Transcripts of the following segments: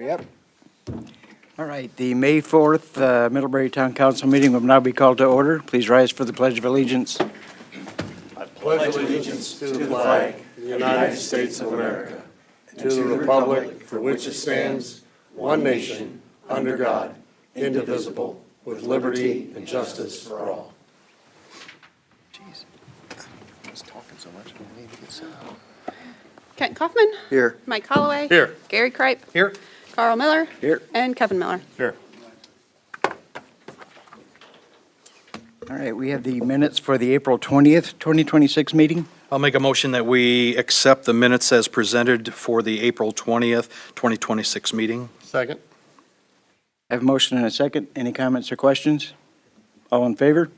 Yep. All right, the May 4th Middlebury Town Council meeting will now be called to order. Please rise for the Pledge of Allegiance. Pledge allegiance to the flag of the United States of America, and to the republic for which it stands, one nation, under God, indivisible, with liberty and justice for all. Jeez. I was talking so much, I don't need to get set up. Kent Kaufman. Here. Mike Holloway. Here. Gary Kripe. Here. Carl Miller. Here. And Kevin Miller. Here. All right, we have the minutes for the April 20th, 2026 meeting. I'll make a motion that we accept the minutes as presented for the April 20th, 2026 meeting. Second. I have a motion and a second. Any comments or questions? All in favor?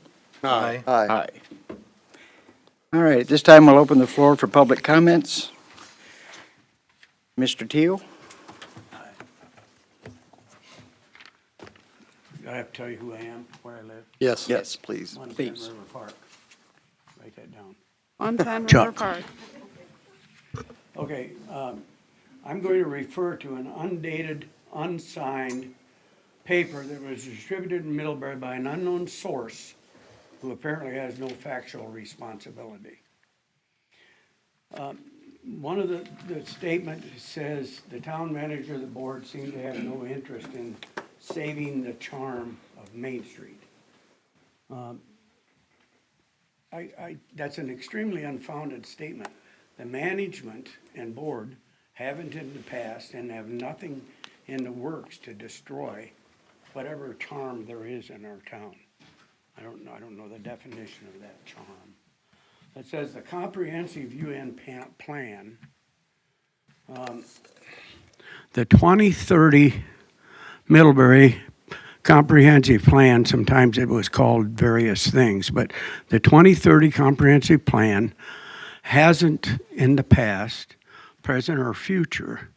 Aye. Aye. All right, at this time, we'll open the floor for public comments. Mr. Teal? Do I have to tell you who I am, where I live? Yes. Yes, please. One Ten Please. River Park. Write that down. On Ten River Chuck. Park. Okay, I'm going to refer to an undated, unsigned paper that was distributed in Middlebury by an unknown source who apparently has no factual responsibility. One of the statement says the town manager of the board seemed to have no interest in saving the charm of Main Street. That's an extremely unfounded statement. The management and board haven't in the past and have nothing in the works to destroy whatever charm there is in our town. I don't know the definition of that charm. It says the comprehensive UN plan, the 2030 Middlebury Comprehensive Plan, sometimes it was called various things, but the 2030 Comprehensive Plan hasn't in the past, present or future,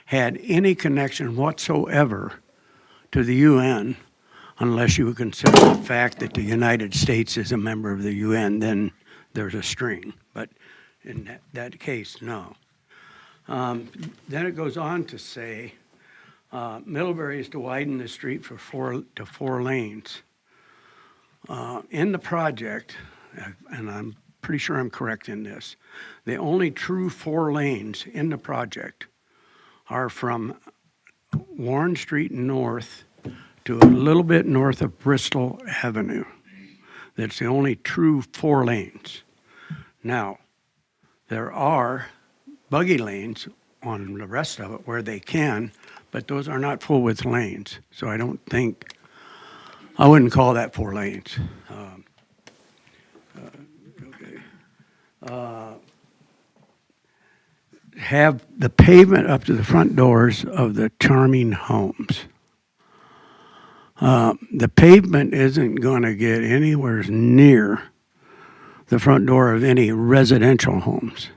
had any connection whatsoever to the UN, unless you would consider the fact that the United States is a member of the UN, then there's a string. But in that case, no. Then it goes on to say, Middlebury is to widen the street to four lanes. In the project, and I'm pretty sure I'm correct in this, the only true 4 lanes in the project are from Warren Street north to a little bit north of Bristol Avenue. That's the only true 4 lanes. Now, there are buggy lanes on the rest of it where they can, but those are not full width lanes. So I wouldn't call that 4 lanes. Have the pavement up to the front doors of the charming homes. The pavement isn't going to get anywhere near the front door of any residential homes.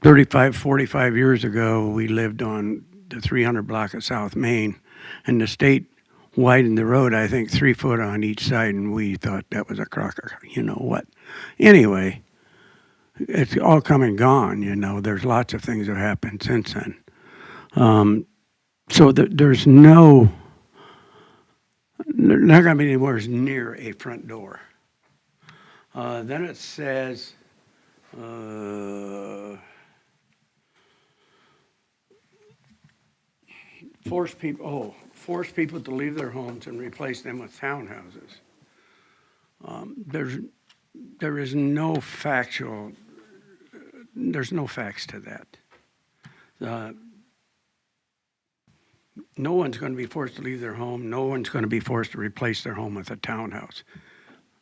35, 45 years ago, we lived on the 300 block of South Main, and the state widened the road, I think, 3 foot on each side, and we thought that was a crocker, you know what. Anyway, it's all come and gone, you know. There's lots of things that have happened since then. So there's not going to be anywhere near a front door. Then it says, force people to leave their homes and replace them with townhouses. There's no facts to that. No one's going to be forced to leave their home. No one's going to be forced to replace their home with a townhouse.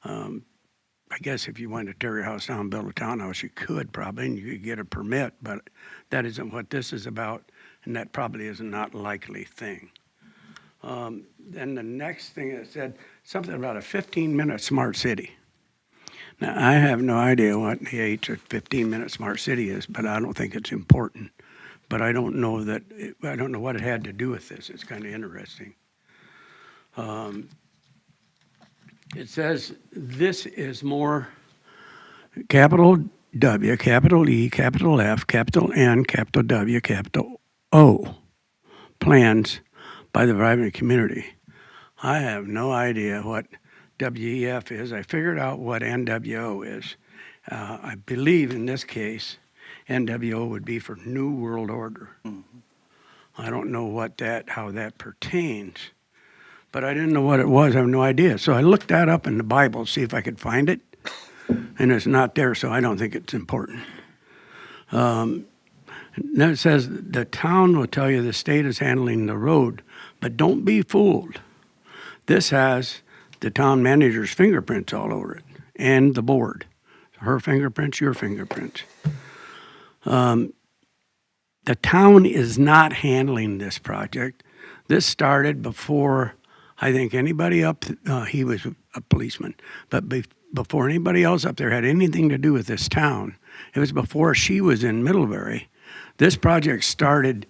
I guess if you wanted to tear your house down and build a townhouse, you could probably, and you could get a permit, but that isn't what this is about, and that probably is not a likely thing. Then the next thing it said, something about a 15-minute smart city. Now, I have no idea what the H a 15-minute smart city is, but I don't think it's important. But I don't know what it had to do with this. It's kind of interesting. It says this is more capital W, capital E, capital F, capital N, capital W, capital plans by the vibrant community. I have no idea what WEF is. I figured out what NWO is. I believe in this case, NWO would be for New World Order. I don't know how that pertains, but I didn't know what it was. I have no idea. So I looked that up in the Bible, see if I could find it, and it's not there, so I don't think it's important. Then it says the town will tell you the state is handling the road, but don't be fooled. This has the town manager's fingerprints all over it, and the board. Her fingerprints, your fingerprints. The town is not handling this project. This started before, I think, anybody up, he was a policeman, but before anybody else up there had anything to do with this town, it was before she was in Middlebury. This project started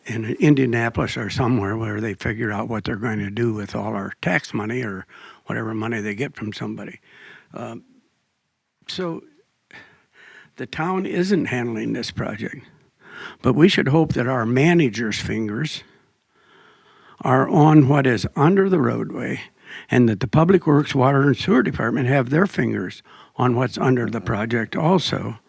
in Indianapolis or somewhere where they figured out what they're going to do with all our tax money or whatever money they get from somebody. So the town isn't handling this project, but we should hope that our manager's fingers are on what is under the roadway and that the Public Works, Water, and Sewer Department have their fingers on what's under the project also,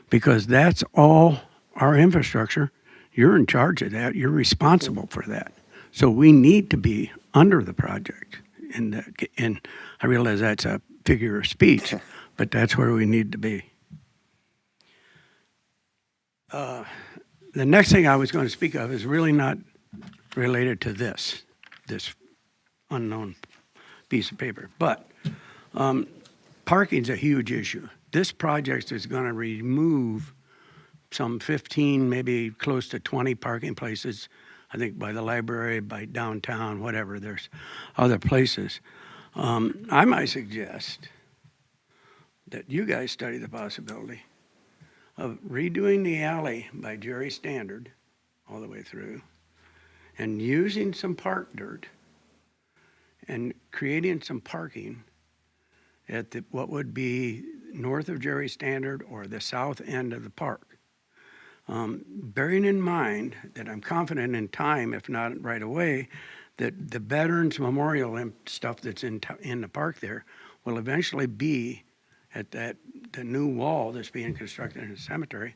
because that's all our infrastructure. You're in charge of that. You're responsible for that. So we need to be under the project. And I realize that's a figure of speech, but that's where we need to be. The next thing I was going to speak of is really not related to this unknown piece of paper. But parking's a huge issue. This project is going to remove some 15, maybe close to 20 parking places, I think by the library, by downtown, whatever. There's other places. I might suggest that you guys study the possibility of redoing the alley by Jerry Standard all the way through and using some park dirt and creating some parking at what would be north of Jerry Standard or the south end of the park. Bearing in mind that I'm confident in time, if not right away, that the Veterans Memorial and stuff that's in the park there will eventually be at the new wall that's being constructed in the cemetery,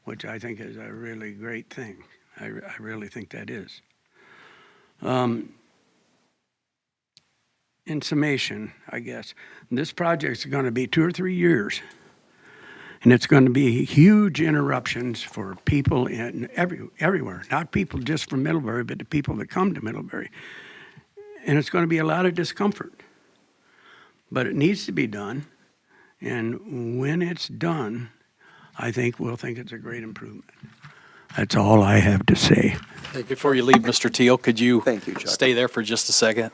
which I think is a really great thing. I really think that is. In summation, I guess, this project's going to be 2 or 3 years, and it's going to be huge interruptions for people in everywhere, not people just from Middlebury, but the people that come to Middlebury. And it's going to be a lot of discomfort, but it needs to be done. And when it's done, I think we'll think it's a great improvement. That's all I have to say. Before you leave, Mr. Teal, could you Thank you, Chuck. stay there for just a second?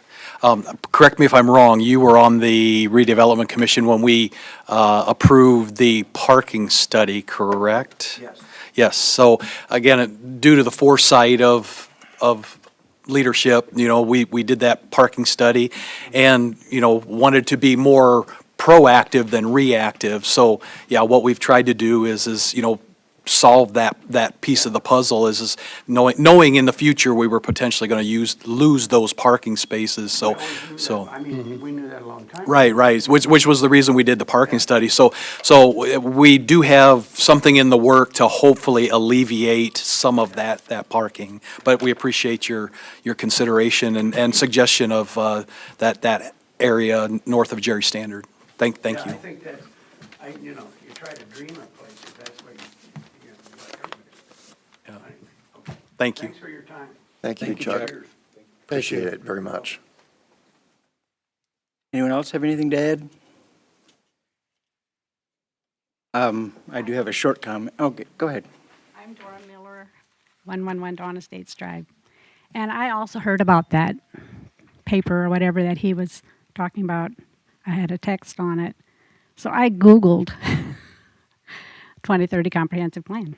Correct me if I'm wrong, you were on the redevelopment commission when we approved the parking study, correct? Yes. Yes, so again, due to the foresight of leadership, we did that parking study and, wanted to be more proactive than reactive. So, yeah, what we've tried to do is solve that piece of the puzzle is knowing in the future we were potentially going to lose those parking spaces. So, I mean, we knew that a long time ago. right, which was the reason we did the parking study. So we do have something in the work to hopefully alleviate some of that parking. But we appreciate your consideration and suggestion of that area north of Jerry Standard. Thank Yeah, you. I think that, you try to dream of places, that's what you everybody. Thank you. Thanks for your time. Thank you, Chuck. Cheers. Appreciate it very much. Anyone else have anything to add? I do have a short comment. Okay, go ahead. I'm Dora Miller, 111 Dawn Estates Drive. And I also heard about that paper or whatever that he was talking about. I had a text on it. So I Googled 2030 Comprehensive Plan.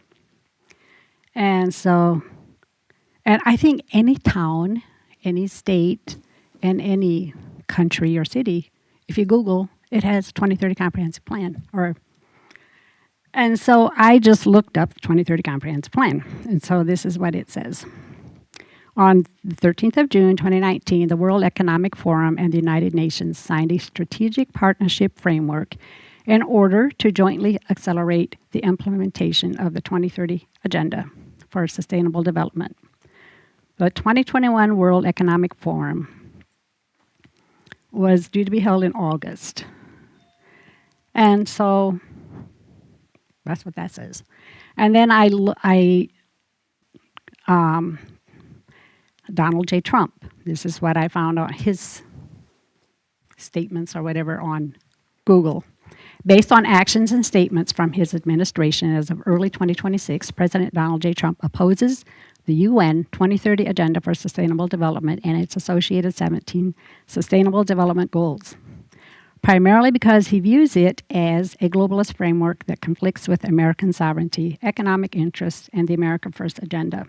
And I think any town, any state, and any country or city, if you Google, it has 2030 Comprehensive Plan. Or And so I just looked up the 2030 Comprehensive Plan. And so this is what it says. On the 13th of June, 2019, the World Economic Forum and the United Nations signed a strategic partnership framework in order to jointly accelerate the implementation of the 2030 Agenda for Sustainable Development. The 2021 World Economic Forum was due to be held in August. And so that's what that says. And then Donald J. Trump, this is what I found on his statements or whatever on Google. Based on actions and statements from his administration as of early 2026, President Donald J. Trump opposes the UN 2030 Agenda for Sustainable Development and its associated 17 Sustainable Development Goals, primarily because he views it as a globalist framework that conflicts with American sovereignty, economic interests, and the America First agenda.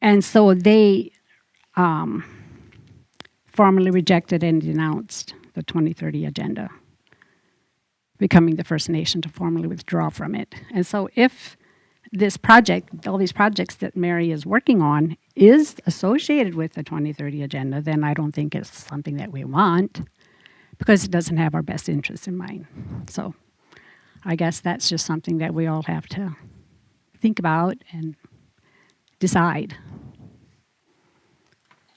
And so they formally rejected and denounced the 2030 Agenda, becoming the first nation to formally withdraw from it. And so if this project, all these projects that Mary is working on, is associated with the 2030 Agenda, then I don't think it's something that we want, because it doesn't have our best interests in mind. So I guess that's just something that we all have to think about and decide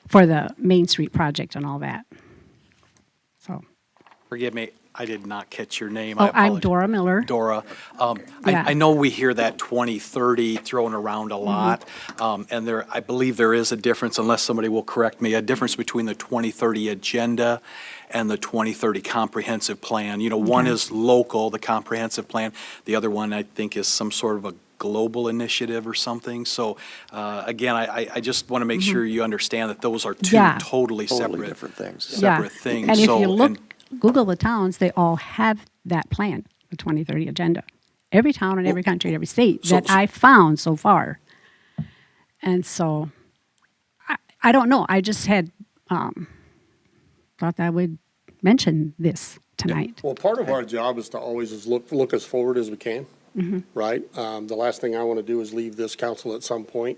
for the Main Street project and all that. So, Forgive me, I did not catch your name. I oh, I'm apologize. Dora Miller. Dora. Yeah. I know we hear that 2030 thrown around a lot, and I believe there is a difference, unless somebody will correct me, a difference between the 2030 Agenda and the 2030 Comprehensive Plan. You know, one is local, the Comprehensive Plan. The other one, I think, is some sort of a global initiative or something. So, again, I just want to make sure you understand that those are two Yeah. totally Totally separate. different things. Separate things. And if So, you look, and- Google the towns, they all have that plan, the 2030 Agenda. Every town in every country, every state So- that I found so far. And so, I don't know. I just had thought that I would mention this tonight. Well, part of our job is to always is look as forward as we can, right? The last thing I want to do is leave this council at some point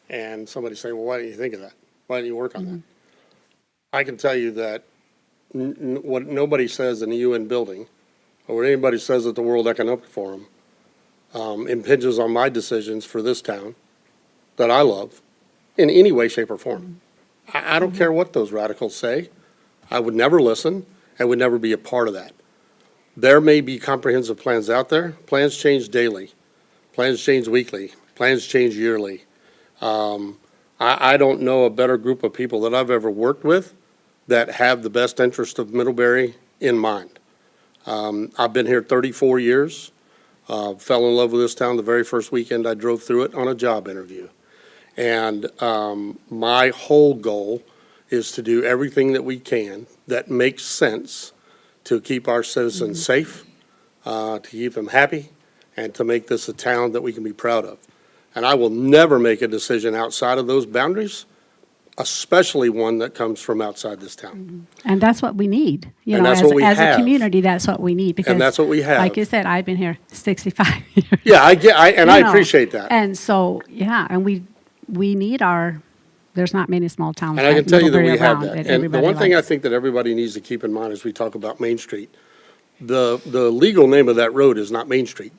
and somebody say, well, why didn't you think of that? Why didn't you work on that? I can tell you that what nobody says in the UN building, or what anybody says at the World Economic Forum, impinges on my decisions for this town that I love in any way, shape, or form. I don't care what those radicals say. I would never listen. I would never be a part of that. There may be comprehensive plans out there. Plans change daily. Plans change weekly. Plans change yearly. I don't know a better group of people that I've ever worked with that have the best interest of Middlebury in mind. I've been here 34 years. Fell in love with this town the very first weekend I drove through it on a job interview. And my whole goal is to do everything that we can that makes sense to keep our citizens safe, to keep them happy, and to make this a town that we can be proud of. And I will never make a decision outside of those boundaries, especially one that comes from outside this town. And that's what we need. You And know, that's as, what we as a have. community, that's what we need. Because that's what we have. Like you said, I've been here 65 years. Yeah, I you know. appreciate that. And so, yeah, and we need there's not many small towns And I like can tell you that we Middlebury have around that. And the everybody one thing I likes. think that everybody needs to keep in mind as we talk about Main Street, the legal name of that road is not Main Street.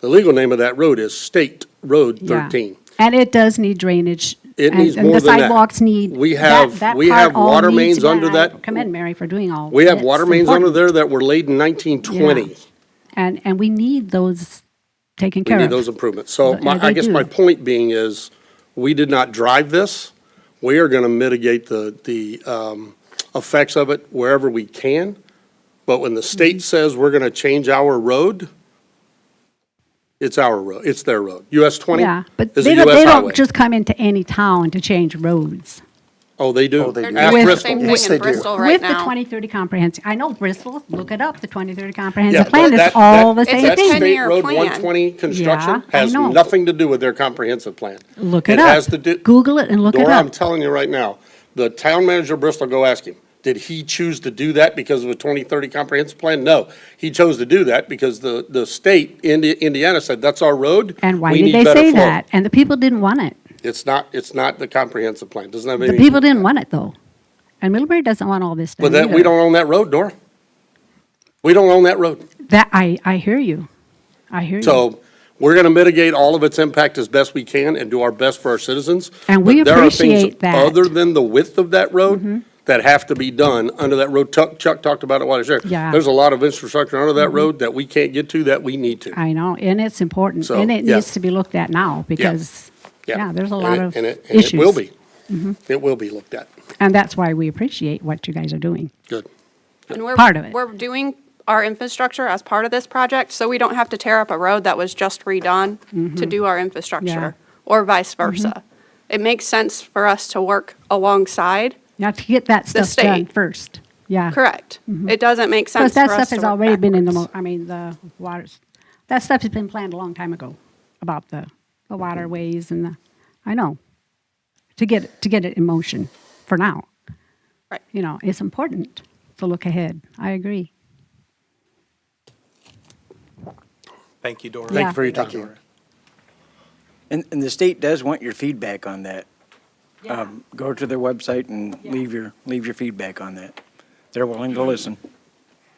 The legal name of that road is State Road Yeah. 13. And it does need drainage. It and- needs and more than that. the sidewalks need. We have- that we part have all water needs mains to be- under I that. commend Mary for doing all. We have it's water mains under important. there that were laid in 1920. Yeah. And we need those taken We care need of. those improvements. So Yeah, they I guess my do. point being is, we did not drive this. We are going to mitigate the effects of it wherever we can. But when the state Mm-hmm. says we're going to change our road, it's our road, it's their road. US 20 Yeah, but is a they US don't highway. just come into any town to change roads. Oh, they do. Oh, they They're do. doing Ask the Bristol. same Yes, thing they in do. Bristol right With the now. 2030 comprehensive, I know Bristol, look it up, the 2030 Yeah, comprehensive but plan, it's all the It's same a That thing. State 10-year Road plan. 120 construction Yeah, I has know. nothing to do with their comprehensive plan. Look it It up. has to do. Google it and look it Dora, I'm up. telling you right now, the town manager of Bristol, go ask him. Did he choose to do that because of a 2030 comprehensive plan? No. He chose to do that because the state, Indiana, said, that's our road. And why We did need they better say flow." that? And the people didn't want it. It's not the comprehensive plan. Doesn't have The any. people didn't want it, though. And Middlebury doesn't want all this But done that, we either. don't own that road, Dora. We don't own that road. That, I hear you. I hear you. So we're going to mitigate all of its impact as best we can and do our best for our citizens. And we But there are things appreciate that. Mm-hmm. other than the width of that road that have to be done under that road. Chuck talked about it while he was here. Yeah. Mm-hmm. There's a lot of infrastructure under that road that we can't get to that we need to. I know, and it's important, So, and it yeah. needs to be looked at now, because, yeah, there's a And lot it- of and it issues. Mm-hmm. will be. It will be looked at. And that's why we appreciate what you guys are doing. Good. And we're, Part of it. we're doing our infrastructure as part of this project, so we don't have to tear up a road that was just redone to do our infrastructure, or vice versa. It makes sense for us to work alongside. Now, to get that The stuff done state. first, yeah. Correct. It doesn't make sense Because that for us stuff to has work already been in the, backwards. I mean, the waters, that stuff has been planned a long time ago, about the waterways and the, I know, to get it in motion for now. Right. You know, it's important to look ahead. I agree. Thank you, Dora. Thank Yeah. you for your time. And the state does want your feedback on that. Go to their website and leave your feedback on that. They're willing to listen.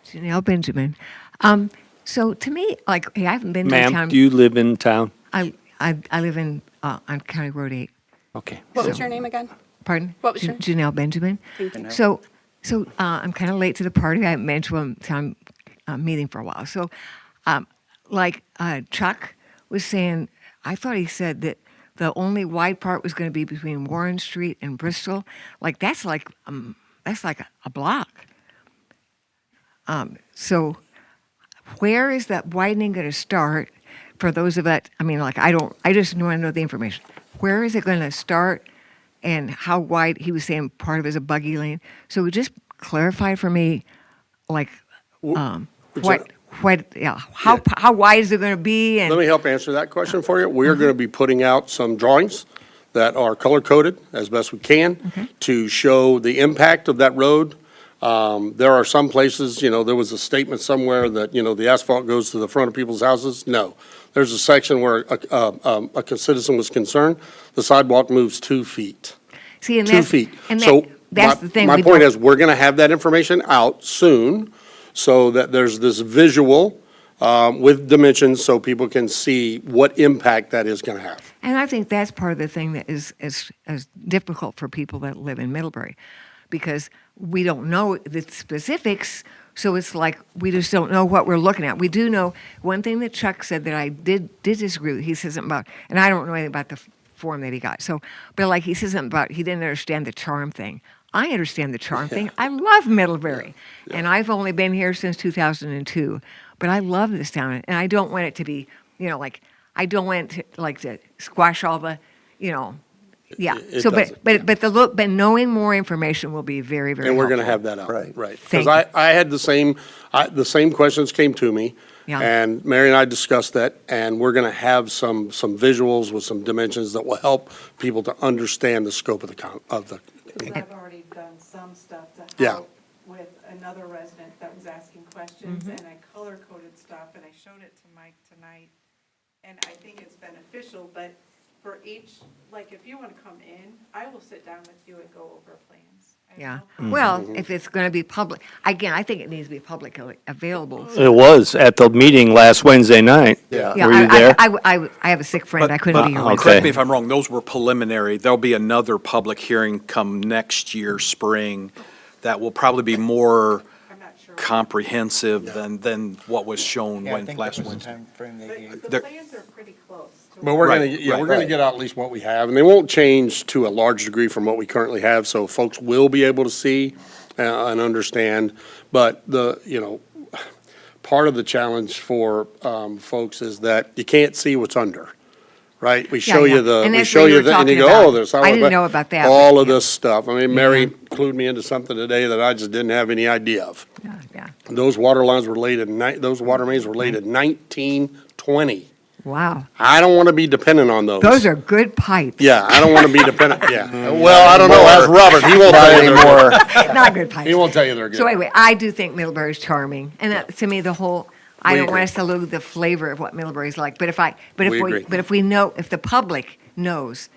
Janelle Benjamin. So to me, like, hey, I haven't been to Ma'am, town. do you live in town? I live in on County Road 8. Okay. What was your name again? Pardon? What was your- Janelle Benjamin. Thank you. So I'm kind of late to the party. I haven't been to a town meeting for a while. So, Chuck was saying, I thought he said that the only wide part was going to be between Warren Street and Bristol. Like that's like a block. So where is that widening going to start? For those of us, I mean, like I just want to know the information. Where is it going to start, and how wide? He was saying part of it is a buggy lane. So just clarify for me, like, how wide is it going to be? And Let me help answer that question for you. We're going to be putting out some drawings that are color-coded as best we can to show the impact of that road. There are some places, there was a statement somewhere that, the asphalt goes to the front of people's houses. No. There's a section where a citizen was concerned. The sidewalk moves 2 feet. see, and 2 that's, feet. and So that's the thing. my we point don't- is, we're going to have that information out soon so that there's this visual with dimensions so people can see what impact that is going to have. And I think that's part of the thing that is difficult for people that live in Middlebury, because we don't know the specifics. So it's like we just don't know what we're looking at. We do know one thing that Chuck said that I did disagree with. He says something about, and I don't know anything about the form that he got. So, but like he says something about he didn't understand the charm thing. I understand the charm thing. I love Middlebury, and I've only been here since 2002. But I love this town, and I don't want it to be, like I don't want it to squash all the, yeah. It So, doesn't, but knowing more information will be very, very. And we're going to helpful. have that out. Right. Right. Thank Because I had the same questions came to me. Yeah. And Mary and I discussed that, and we're going to have some visuals with some dimensions that will help people to understand the scope of the. I've already done some stuff to Yeah. help with another resident that was asking questions, and I color-coded stuff, and I showed it to Mike tonight. And I think it's beneficial, but for each, like, if you want to come in, I will sit down with you and go over plans. I have Yeah. no problem. Well, if it's going to be public, again, I think it needs to be publicly available. It was at the meeting last Wednesday night. Yeah. Yeah, Were you there? I have a sick friend. I couldn't be here. okay. Wednesday. Correct me if I'm wrong, those were preliminary. There'll be another public hearing come next year, spring, that will probably be more I'm not sure. comprehensive than what was shown Yeah, I when think last that was the Wednesday. time frame they gave. But the There- plans are pretty close to. But we're Right, going to, right, we're going to get out at least what we have, and they won't change to a large degree from what we currently have, so folks will be able to see and understand. But part of the challenge for folks is that you can't see what's under, right? We show yeah. you the, And we that's show what you you were the, and you talking go, about. oh, there's. I didn't know about that, All but of yeah. this stuff. I mean, Mary clued me into something today that I just didn't have any idea of. Yeah. Those water lines were laid those water mains were laid in 1920. Wow. I don't want to be dependent on those. Those are good pipes. Yeah, I don't want to be dependent, yeah. Well, I don't know, ask Robert, he won't tell you they're good. Not good pipes. He won't tell you they're good. So anyway, I do think Middlebury's charming, and that, to me, the whole, I We don't want agree. us to lose the flavor of what Middlebury's like, but if We agree. but if we know, if the public knows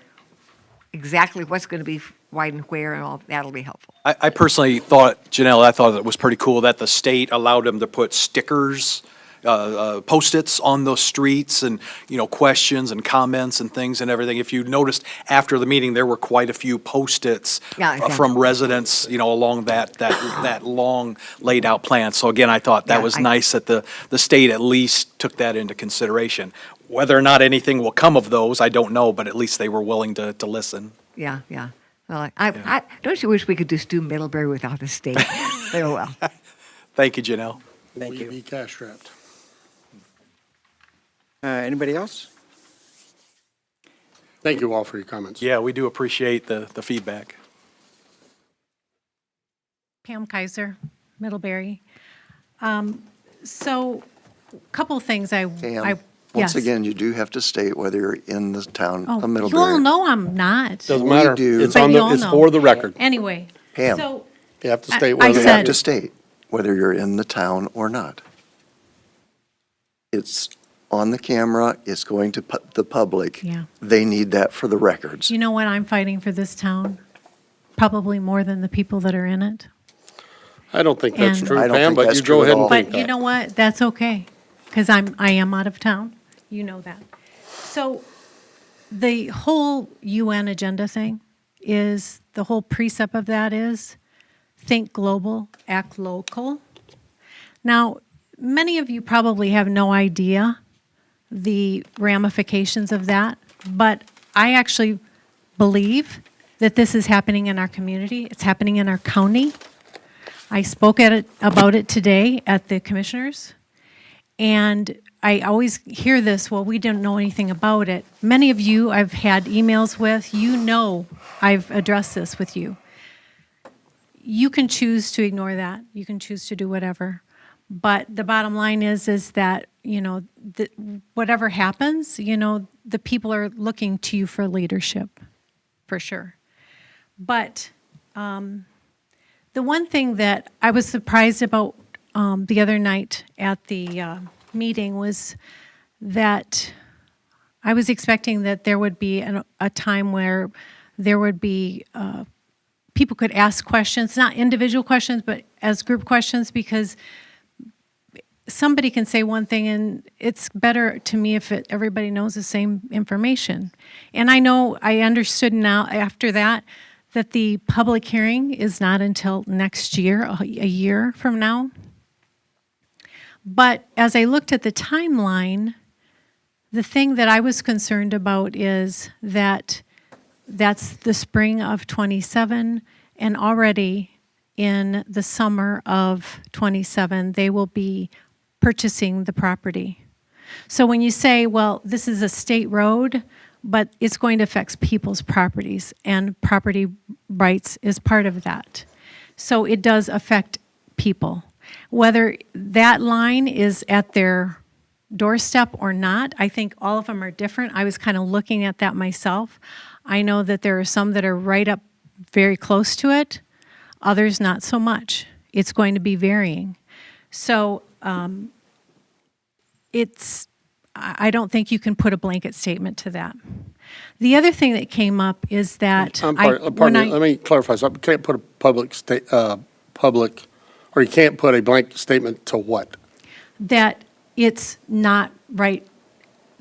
exactly what's going to be wide and where and all, that'll be helpful. I personally thought, Janelle, I thought it was pretty cool that the state allowed them to put stickers, Post-its on those streets and, you know, questions and comments and things and everything. If you noticed, after the meeting, there were quite a few Post-its Yeah, yeah. from residents, you know, along that long laid-out plan. So again, I thought that Yeah, was nice that the state at least took that into consideration. Whether or not anything will come of those, I don't know, but at least they were willing to listen. Yeah, yeah. Well, I don't you wish we could just do Middlebury without the state? Oh, well. Thank you, Janelle. Thank you. Be cash strapped. Anybody else? Thank you all for your comments. Yeah, we do appreciate the feedback. Pam Kaiser, Middlebury. So, couple things Pam, once again, you do have to state whether you're in the town Oh, of you Middlebury. all know I'm not. Doesn't We matter. do. It's But on you the, all it's know. for the record. Anyway, Pam. so, You have to I- state I whether You you said- have have to state whether you're in the town or not. It's on the camera, it's going to the public. Yeah. They need that for the records. you know what I'm fighting for this town? Probably more than the people that are in it. I don't think that's And- true, I don't Pam, think but that's you true go at ahead and all. think But you that. know what? That's okay, because I am out of town. You know that. So the whole UN agenda thing is, the whole precept of that is think global, act local. Now, many of you probably have no idea the ramifications of that, but I actually believe that this is happening in our community. It's happening in our county. I spoke about it today at the commissioners, and I always hear this, well, we didn't know anything about it. Many of you I've had emails with, you know I've addressed this with you. You can choose to ignore that. You can choose to do whatever. But the bottom line is that, you know, whatever happens, you know, the people are looking to you for leadership, for sure. But the one thing that I was surprised about the other night at the meeting was that I was expecting that there would be a time where there would be people could ask questions, not individual questions, but as group questions, because somebody can say one thing, and it's better to me if everybody knows the same information. And I know, I understood now after that the public hearing is not until next year, a year from now. But as I looked at the timeline, the thing that I was concerned about is that that's the spring of '27, and already in the summer of '27, they will be purchasing the property. So when you say, well, this is a state road, but it's going to affect people's properties, and property rights is part of that. So it does affect people. Whether that line is at their doorstep or not, I think all of them are different. I was kind of looking at that myself. I know that there are some that are right up very close to it, others not so much. It's going to be varying. So I don't think you can put a blanket statement to that. The other thing that came up is that Pardon me, let me clarify something. You can't put a or you can't put a blank statement to what? that it's not right,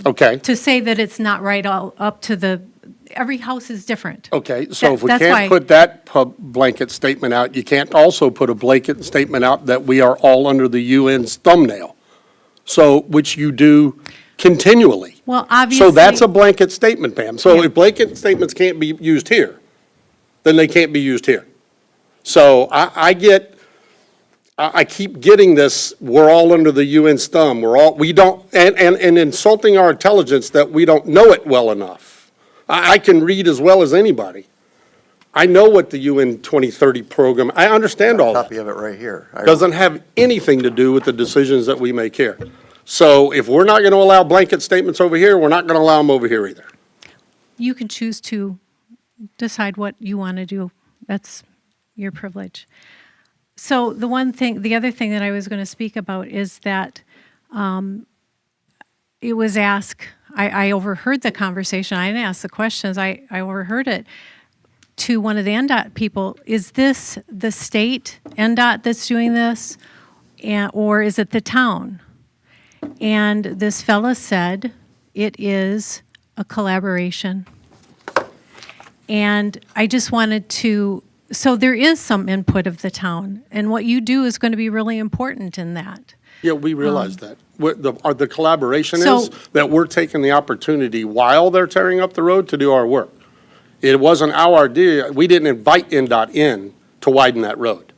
Okay, to say that it's not right all up to every house is different. okay, so if we That's can't why- put that blanket statement out, you can't also put a blanket statement out that we are all under the UN's thumbnail. So, which you do continually. Well, obviously. So that's a blanket statement, Pam. So if blanket statements can't be used here, then they can't be used here. So I keep getting this, we're all under the UN's thumb, and insulting our intelligence that we don't know it well enough. I can read as well as anybody. I know what the UN 2030 program, I understand all that. Copy of it right here. Doesn't have anything to do with the decisions that we make here. So if we're not going to allow blanket statements over here, we're not going to allow them over here either. You can choose to decide what you want to do. That's your privilege. So the other thing that I was going to speak about is that it was asked, I overheard the conversation. I didn't ask the questions. I overheard it to one of the NDOT people. Is this the state NDOT that's doing this, or is it the town? And this fella said it is a collaboration. And I just wanted to, so there is some input of the town, and what you do is going to be really important in that. Yeah, we realize that. The collaboration So- is that we're taking the opportunity while they're tearing up the road to do our work. It wasn't our idea. We didn't invite NDOT in to widen that road.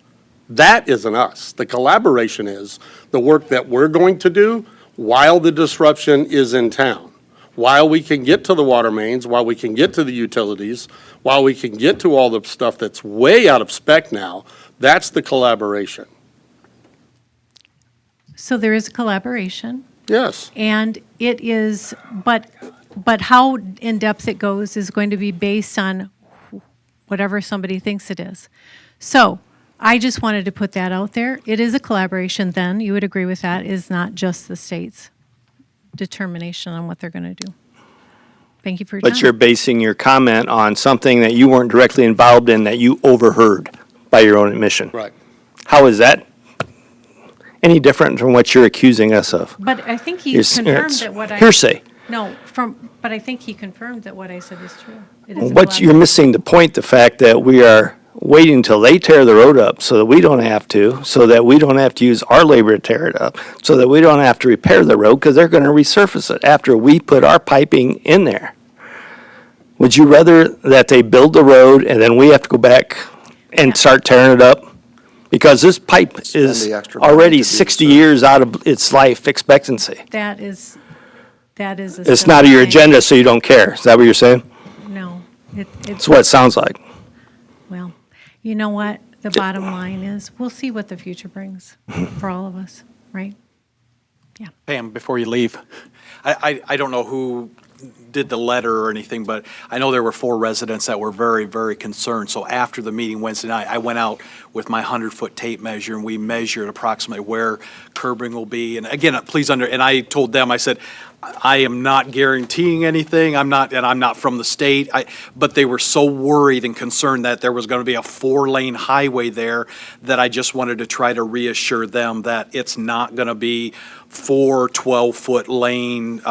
That isn't us. The collaboration is the work that we're going to do while the disruption is in town. While we can get to the water mains, while we can get to the utilities, while we can get to all the stuff that's way out of spec now, that's the collaboration. So there is a collaboration. Yes. And it is, but how in-depth it goes is going to be based on whatever somebody thinks it is. So I just wanted to put that out there. It is a collaboration then, you would agree with that, is not just the state's determination on what they're going to do. Thank you for your time. But you're basing your comment on something that you weren't directly involved in that you overheard by your own admission. Right. How is that any different from what you're accusing us of? But I think he It's- confirmed it's that what I. hearsay. No, but I think he confirmed that what I said is true. It is a What you're collaboration. missing the point, the fact that we are waiting until they tear the road up so that we don't have to, so that we don't have to use our labor to tear it up, so that we don't have to repair the road because they're going to resurface it after we put our piping in there. Would you rather that they build the road and then we have to go back and start tearing it up? Because this pipe is the extra money already to do 60 so. years out of its life expectancy. That is a. It's not on your simple thing. agenda, so you don't care. Is that what you're saying? No, it's. That's what it sounds like. Well, you know what? The bottom line is, we'll see what the future brings for all of us, right? Pam, before you leave, I don't know who did the letter or anything, but I know there were 4 residents that were very, very concerned. So after the meeting Wednesday night, I went out with my 100-foot tape measure, and we measured approximately where curbing will be. And again, and I told them, I said, I am not guaranteeing anything. I'm not from the state. But they were so worried and concerned that there was going to be a 4-lane highway there that I just wanted to try to reassure them that it's not going to be 4 12-foot lane,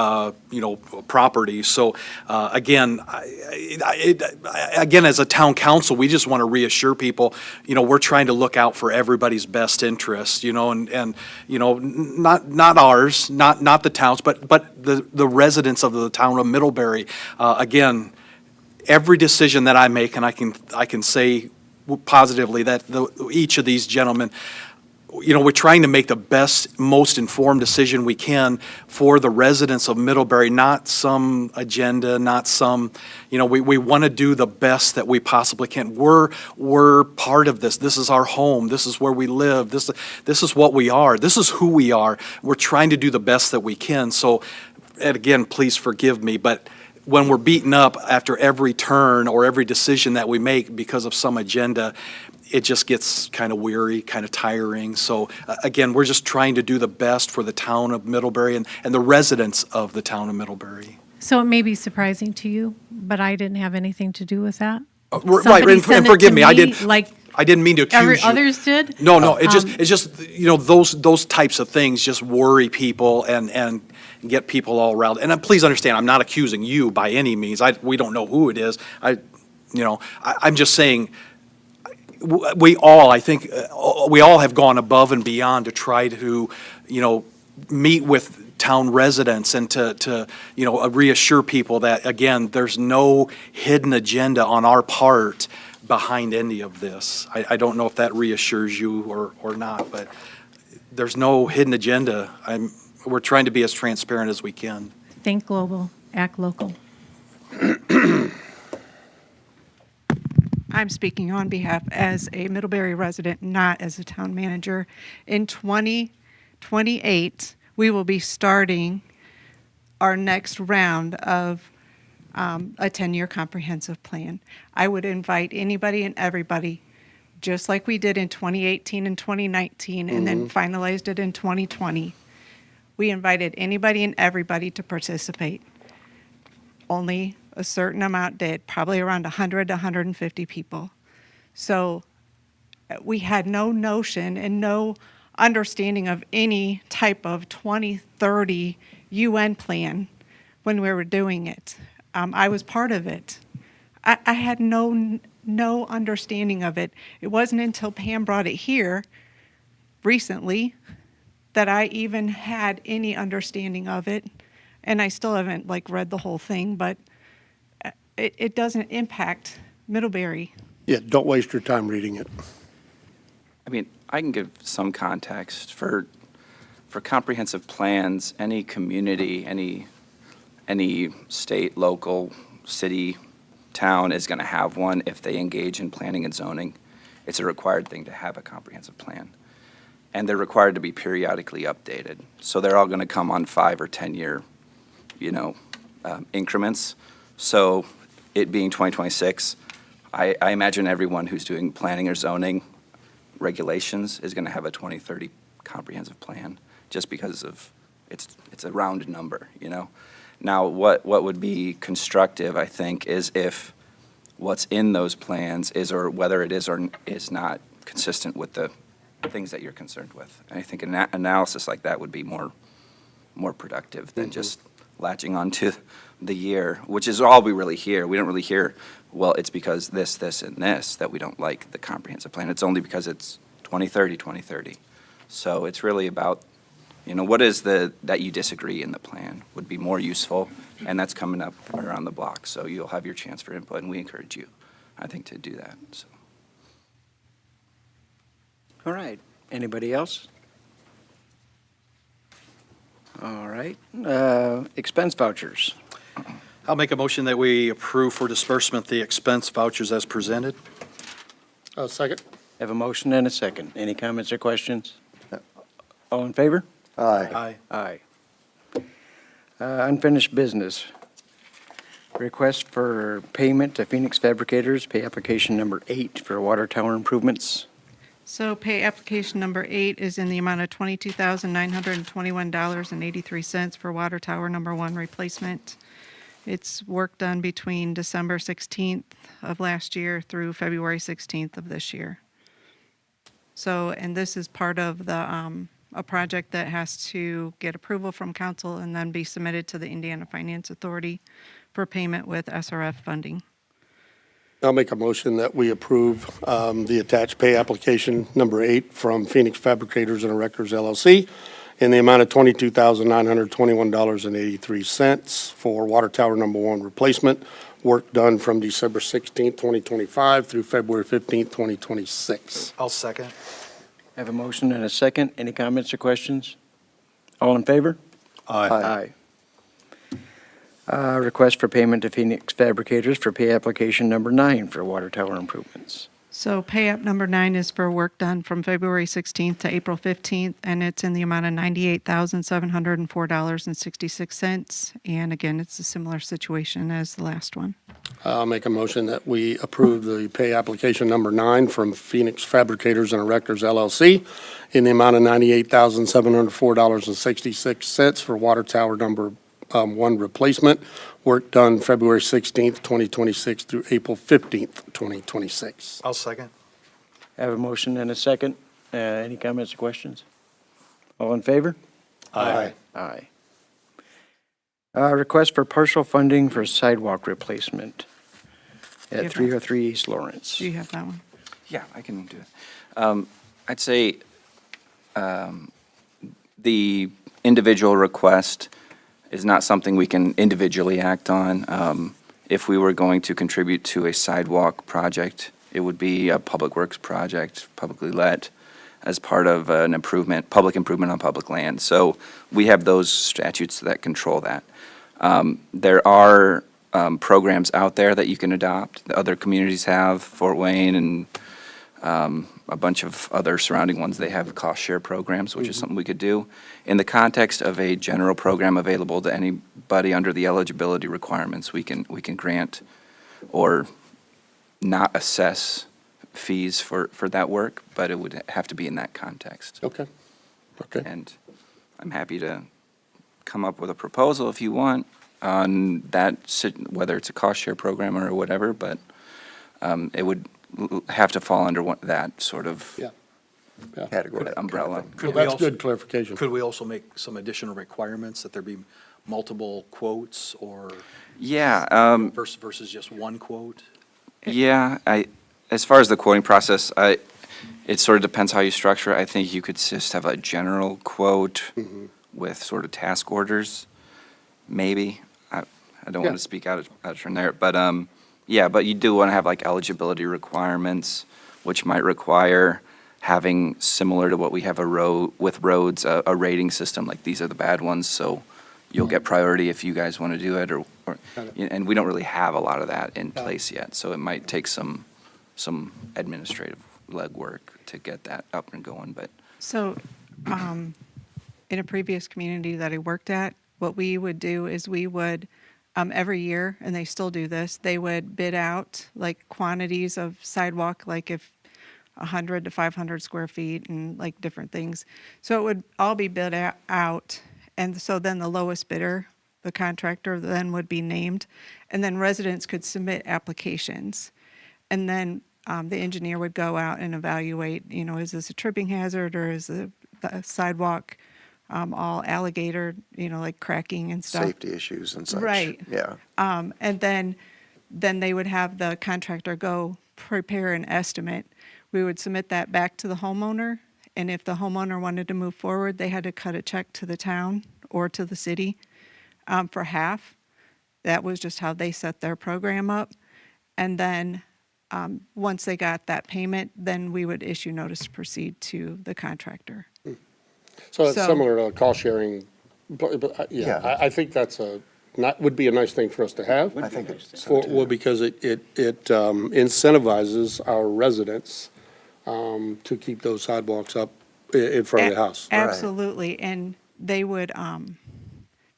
properties. So again, as a town council, we just want to reassure people, we're trying to look out for everybody's best interest, and not ours, not the towns, but the residents of the town of Middlebury. Again, every decision that I make, and I can say positively that each of these gentlemen, we're trying to make the best, most informed decision we can for the residents of Middlebury, not some agenda, not some, we want to do the best that we possibly can. We're part of this. This is our home. This is where we live. This is what we are. This is who we are. We're trying to do the best that we can. So, and again, please forgive me, but when we're beaten up after every turn or every decision that we make because of some agenda, it just gets kind of weary, kind of tiring. So again, we're just trying to do the best for the town of Middlebury and the residents of the town of Middlebury. So it may be surprising to you, but I didn't have anything to do with that. Right, Somebody and sent it forgive to me, I didn't mean to accuse you. Others did? No, it's just those types of things just worry people and get people all riled. And please understand, I'm not accusing you by any means. We don't know who it is. I'm just saying, we all have gone above and beyond to try to, meet with town residents and to reassure people that, again, there's no hidden agenda on our part behind any of this. I don't know if that reassures you or not, but there's no hidden agenda. We're trying to be as transparent as we can. Think global, act local. I'm speaking on behalf as a Middlebury resident, not as a town manager. In 2028, we will be starting our next round of a 10-year comprehensive plan. I would invite anybody and everybody, just like we did in 2018 and 2019, and then finalized it in 2020. We invited anybody and everybody to participate. Only a certain amount did, probably around 100 to 150 people. So we had no notion and no understanding of any type of 2030 UN plan when we were doing it. I was part of it. I had no understanding of it. It wasn't until Pam brought it here recently that I even had any understanding of it. And I still haven't read the whole thing, but it doesn't impact Middlebury. Yeah, don't waste your time reading it. I mean, I can give some context. For comprehensive plans, any community, any state, local, city, town is going to have one if they engage in planning and zoning. It's a required thing to have a comprehensive plan. And they're required to be periodically updated. So they're all going to come on 5 or 10-year, increments. So it being 2026, I imagine everyone who's doing planning or zoning regulations is going to have a 2030 comprehensive plan, just because of it's a round number, Now, what would be constructive, I think, is if what's in those plans is, or whether it is or is not consistent with the things that you're concerned with. And I think an analysis like that would be more productive than just latching onto the year, which is all we really hear. We don't really hear, well, it's because this, and this that we don't like the comprehensive plan. It's only because it's 2030, 2030. So it's really about, what is that you disagree in the plan would be more useful, and that's coming up around the block. So you'll have your chance for input, and we encourage you, I think, to do that. So. All right. Anybody else? All right. Expense vouchers. I'll make a motion that we approve for disbursement the expense vouchers as presented. Second? Have a motion and a second. Any comments or questions? All in favor? Aye. Aye. Unfinished business. Request for payment to Phoenix Fabricators, pay application number 8 for water tower improvements. So pay application number 8 is in the amount of $22,921.83 for water tower number 1 replacement. It's work done between December 16th of last year through February 16th of this year. So, and this is part of the, a project that has to get approval from council and then be submitted to the Indiana Finance Authority for payment with SRF funding. I'll make a motion that we approve the attached pay application number 8 from Phoenix Fabricators and Erectors LLC in the amount of $22,921.83 for water tower number 1 replacement, work done from December 16th, 2025 through February 15th, 2026. I'll second. Have a motion and a second. Any comments or questions? All in favor? Aye. Request for payment to Phoenix Fabricators for pay application number 9 for water tower improvements. So pay app number 9 is for work done from February 16th to April 15th, and it's in the amount of $98,704.66. And again, it's a similar situation as the last one. I'll make a motion that we approve the pay application number 9 from Phoenix Fabricators and Erectors LLC in the amount of $98,704.66 for water tower number 1 replacement, work done February 16th, 2026 through April 15th, 2026. I'll second. Have a motion and a second. Any comments or questions? All in favor? Aye. Aye. Request for partial funding for sidewalk replacement at that? 303 East Lawrence. Do you have that one? Yeah, I can do it. I'd say the individual request is not something we can individually act on. If we were going to contribute to a sidewalk project, it would be a public works project, publicly let, as part of an improvement, public improvement on public land. So we have those statutes that control that. There are programs out there that you can adopt, that other communities have, Fort Wayne and a bunch of other surrounding ones, they have cost share programs, which is something we could do. In the context of a general program available to anybody under the eligibility requirements, we can grant or not assess fees for that work, but it would have to be in that context. Okay, okay. And I'm happy to come up with a proposal if you want on that, whether it's a cost share program or whatever, but it would have to fall under that sort of Yeah. Yeah. Category. umbrella. Well, that's good clarification. Could we also make some additional requirements that there be multiple quotes or Yeah, versus just one quote? yeah, as far as the quoting process, it sort of depends how you structure it. I think you could just have a general quote with sort of task orders, maybe. I don't Yeah. want to speak out of turn there, but, yeah, but you do want to have like eligibility requirements, which might require having, similar to what we have with roads, a rating system, like these are the bad ones, so you'll get priority if you guys want to do it, or, and we don't really have a lot of that in place yet, so it might take some administrative legwork to get that up and going, but So, in a previous community that I worked at, what we would do is we would, every year, and they still do this, they would bid out like quantities of sidewalk, like if 100 to 500 square feet and like different things. So it would all be bid out, and so then the lowest bidder, the contractor, then would be named, and then residents could submit applications. And then the engineer would go out and evaluate, is this a tripping hazard or is the sidewalk all alligator, like cracking and stuff. Safety issues and such. Right. Yeah. And then they would have the contractor go prepare an estimate. We would submit that back to the homeowner, and if the homeowner wanted to move forward, they had to cut a check to the town or to the city for half. That was just how they set their program up. And then once they got that payment, then we would issue notice to proceed to the contractor. So it's So- similar to cost sharing, but, yeah, Yeah. I think that's would be a nice thing for us to have. I think it's so too. Well, because it incentivizes our residents to keep those sidewalks up in front of the house. Absolutely, and they would,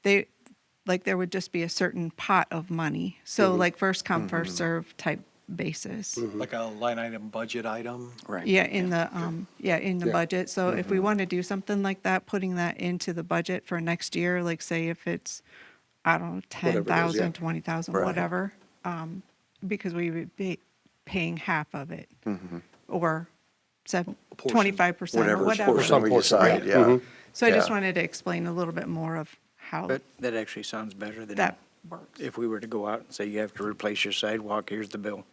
there would just be a certain pot of money. So like first come, first serve type basis. Like a line item, budget item? right. Yeah, in the, in the Yeah. budget. So if we want to do something like that, putting that into the budget for next year, like say if it's, I don't know, Whatever it is, 10,000, yeah. 20,000, Right. whatever, because we would be paying half of it. Or 25% or Whatever, whatever. portion we decide, yeah. So I just Yeah. wanted to explain a little bit more of how But that actually sounds better than that works. if we were to go out and say, you have to replace your sidewalk, here's the bill.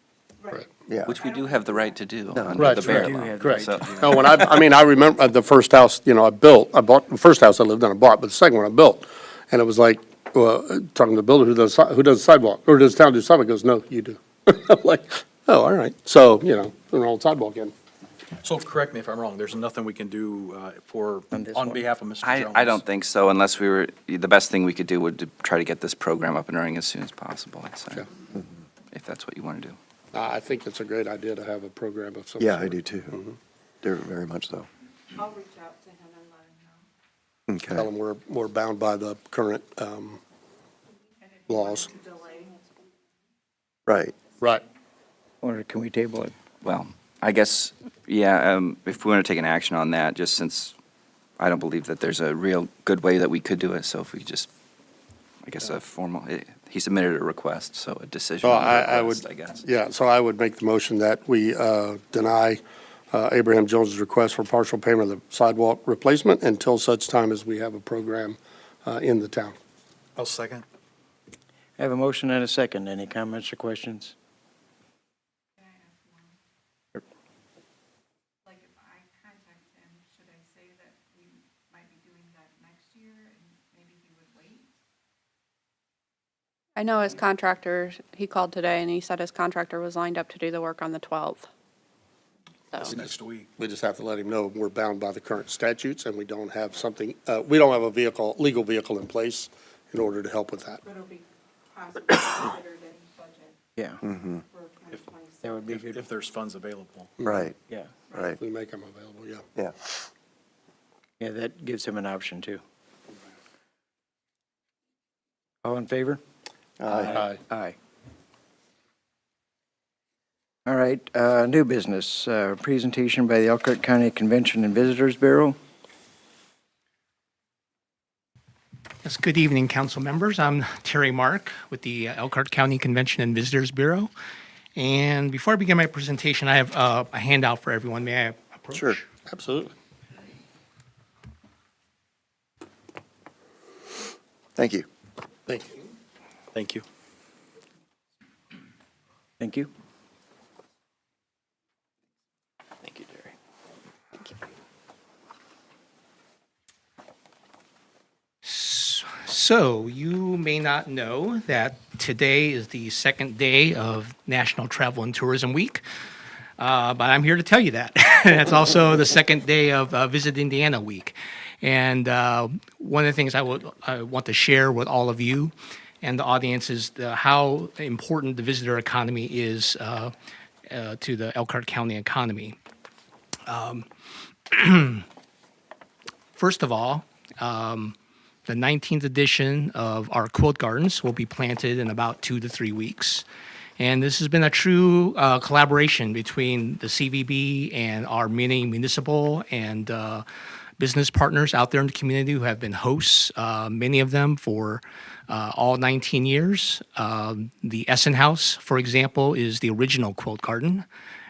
Right. Yeah. Which we do have the right to do under Right, the we bear do law. have the Correct. right to do that. No, I remember the first house, I bought, the first house I lived in, I bought, but the second one I built. And it was like, talking to the builder, who does sidewalk, or does town do sidewalk? He goes, no, you do. I'm like, oh, all right. So, they're all sidewalk in. So correct me if I'm wrong, there's nothing we can do on behalf of Mr. Jones? I don't think so, unless the best thing we could do would to try to get this program up and running as soon as possible, I'd say. Yeah. If that's what you want to do. I think it's a great idea to have a program of some sort. Yeah, I do too. Very much so. I'll reach out to him and let him know. Tell Okay. them we're bound by the current laws. Right. Right. Or can we table it? Well, I guess, yeah, if we want to take an action on that, just since I don't believe that there's a real good way that we could do it, so if we could just, I guess, he submitted a request, so a decision Oh, on the I request, would, I guess. yeah, so I would make the motion that we deny Abraham Jones's request for partial payment of the sidewalk replacement until such time as we have a program in the town. I'll second. I have a motion and a second. Any comments or questions? Like if I contact him, should I say that we might be doing that next year and maybe he would wait? I know his contractor, he called today and he said his contractor was lined up to do the work on the 12th. So, Next week. We just have to let him know we're bound by the current statutes and we don't have something, we don't have a legal vehicle in place in order to help with that. But it'll be possibly considered in budget Yeah. for 2026. That would be good. If there's funds available. Right, Yeah, right, We make them available, yeah. yeah. yeah, that gives him an option too. All in favor? Aye. Aye. All right, new business, presentation by the Elkhart County Convention and Visitors Bureau. Yes, good evening, council members. I'm Terry Mark with the Elkhart County Convention and Visitors Bureau. And before I begin my presentation, I have a handout for everyone. May I approach? Sure. Absolutely. Thank you. Thank you. Thank you. Thank you. Thank you, Terry. So you may not know that today is the second day of National Travel and Tourism Week, but I'm here to tell you that. It's also the second day of Visit Indiana Week. And one of the things I want to share with all of you and the audience is how important the visitor economy is to the Elkhart County economy. First of all, the 19th edition of our quilt gardens will be planted in about 2 to 3 weeks. And this has been a true collaboration between the CVB and our many municipal and business partners out there in the community who have been hosts, many of them for all 19 years. The Essen House, for example, is the original quilt garden.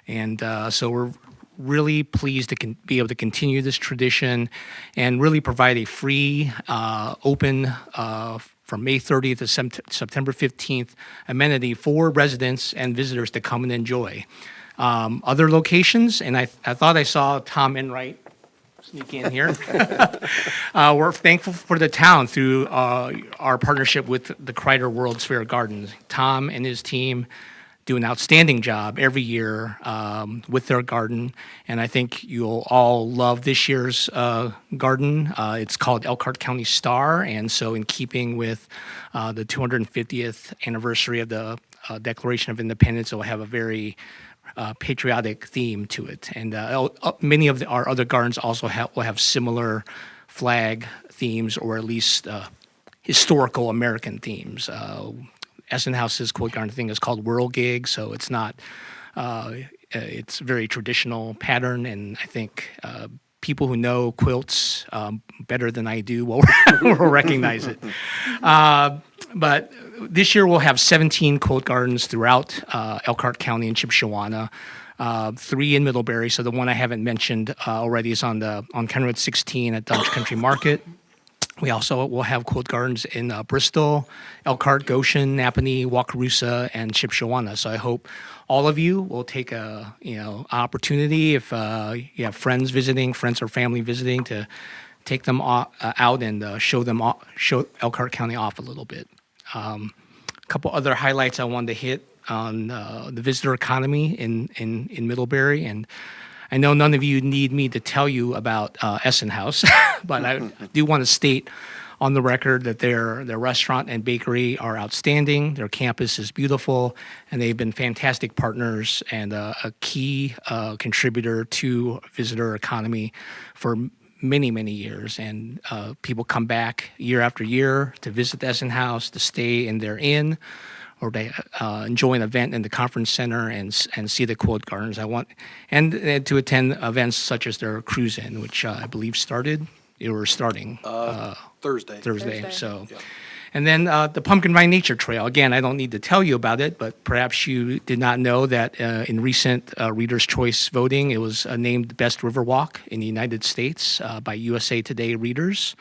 And so we're really pleased to be able to continue this tradition and really provide a free, open, from May 30th to September 15th amenity for residents and visitors to come and enjoy. Other locations, and I thought I saw Tom Enright sneak in here. We're thankful for the town through our partnership with the Kreider World's Fair Gardens. Tom and his team do an outstanding job every year with their garden, and I think you'll all love this year's garden. It's called Elkhart County Star, and so in keeping with the 250th anniversary of the Declaration of Independence, it will have a very patriotic theme to it. And many of our other gardens also will have similar flag themes, or at least historical American themes. Essen House's quilt garden thing is called Whirligig, so it's not, it's a very traditional pattern, and I think people who know quilts better than I do will recognize it. But this year we'll have 17 quilt gardens throughout Elkhart County and Chippewa, 3 in Middlebury, so the one I haven't mentioned already is on County Road 16 at Dutch Country Market. We also will have quilt gardens in Bristol, Elkhart, Goshen, Napanee, Wakarusa, and Chippewa. So I hope all of you will take a opportunity, if you have friends or family visiting, to take them out and show Elkhart County off a little bit. A couple other highlights I wanted to hit on the visitor economy in Middlebury, and I know none of you need me to tell you about Essen House, but I do want to state on the record that their restaurant and bakery are outstanding. Their campus is beautiful, and they've been fantastic partners and a key contributor to visitor economy for many, many years. And people come back year after year to visit the Essen House, to stay in their inn, or they enjoy an event in the conference center and see the quilt gardens. And to attend events such as their cruise in, which I believe starting Thursday. So, and then the Pumpkin Vine Nature Trail. Again, I don't need to tell you about it, but perhaps you did not know that in recent Reader's Choice voting, it was named Best River Walk in the United States by USA Today readers.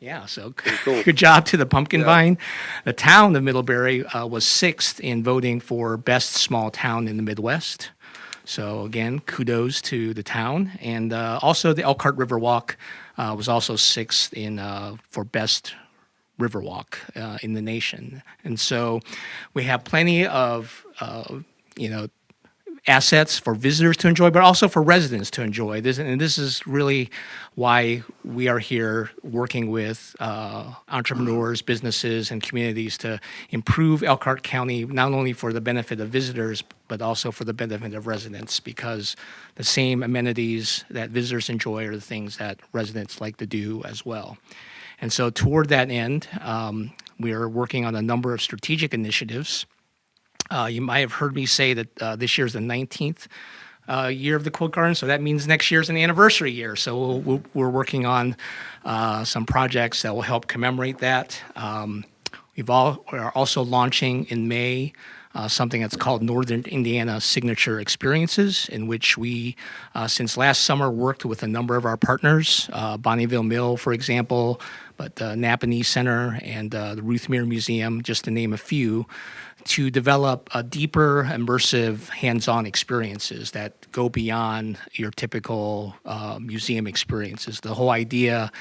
Yeah, so good job to the Pumpkin Vine. The town of Middlebury was 6th in voting for best small town in the Midwest. So again, kudos to the town. And also the Elkhart River Walk was also 6th for best river walk in the nation. And so we have plenty of assets for visitors to enjoy, but also for residents to enjoy. This is really why we are here working with entrepreneurs, businesses, and communities to improve Elkhart County, not only for the benefit of visitors, but also for the benefit of residents, because the same amenities that visitors enjoy are the things that residents like to do as well. And so toward that end, we are working on a number of strategic initiatives. You might have heard me say that this year is the 19th year of the Quilt Garden, so that means next year is an anniversary year. So we're working on some projects that will help commemorate that. We're also launching in May something that's called Northern Indiana Signature Experiences, in which we, since last summer, worked with a number of our partners, Bonneville Mill, for example, but the Napanee Center and the Ruth Meir Museum, just to name a few, to develop a deeper, immersive, hands-on experiences that go beyond your typical museum experiences. The whole idea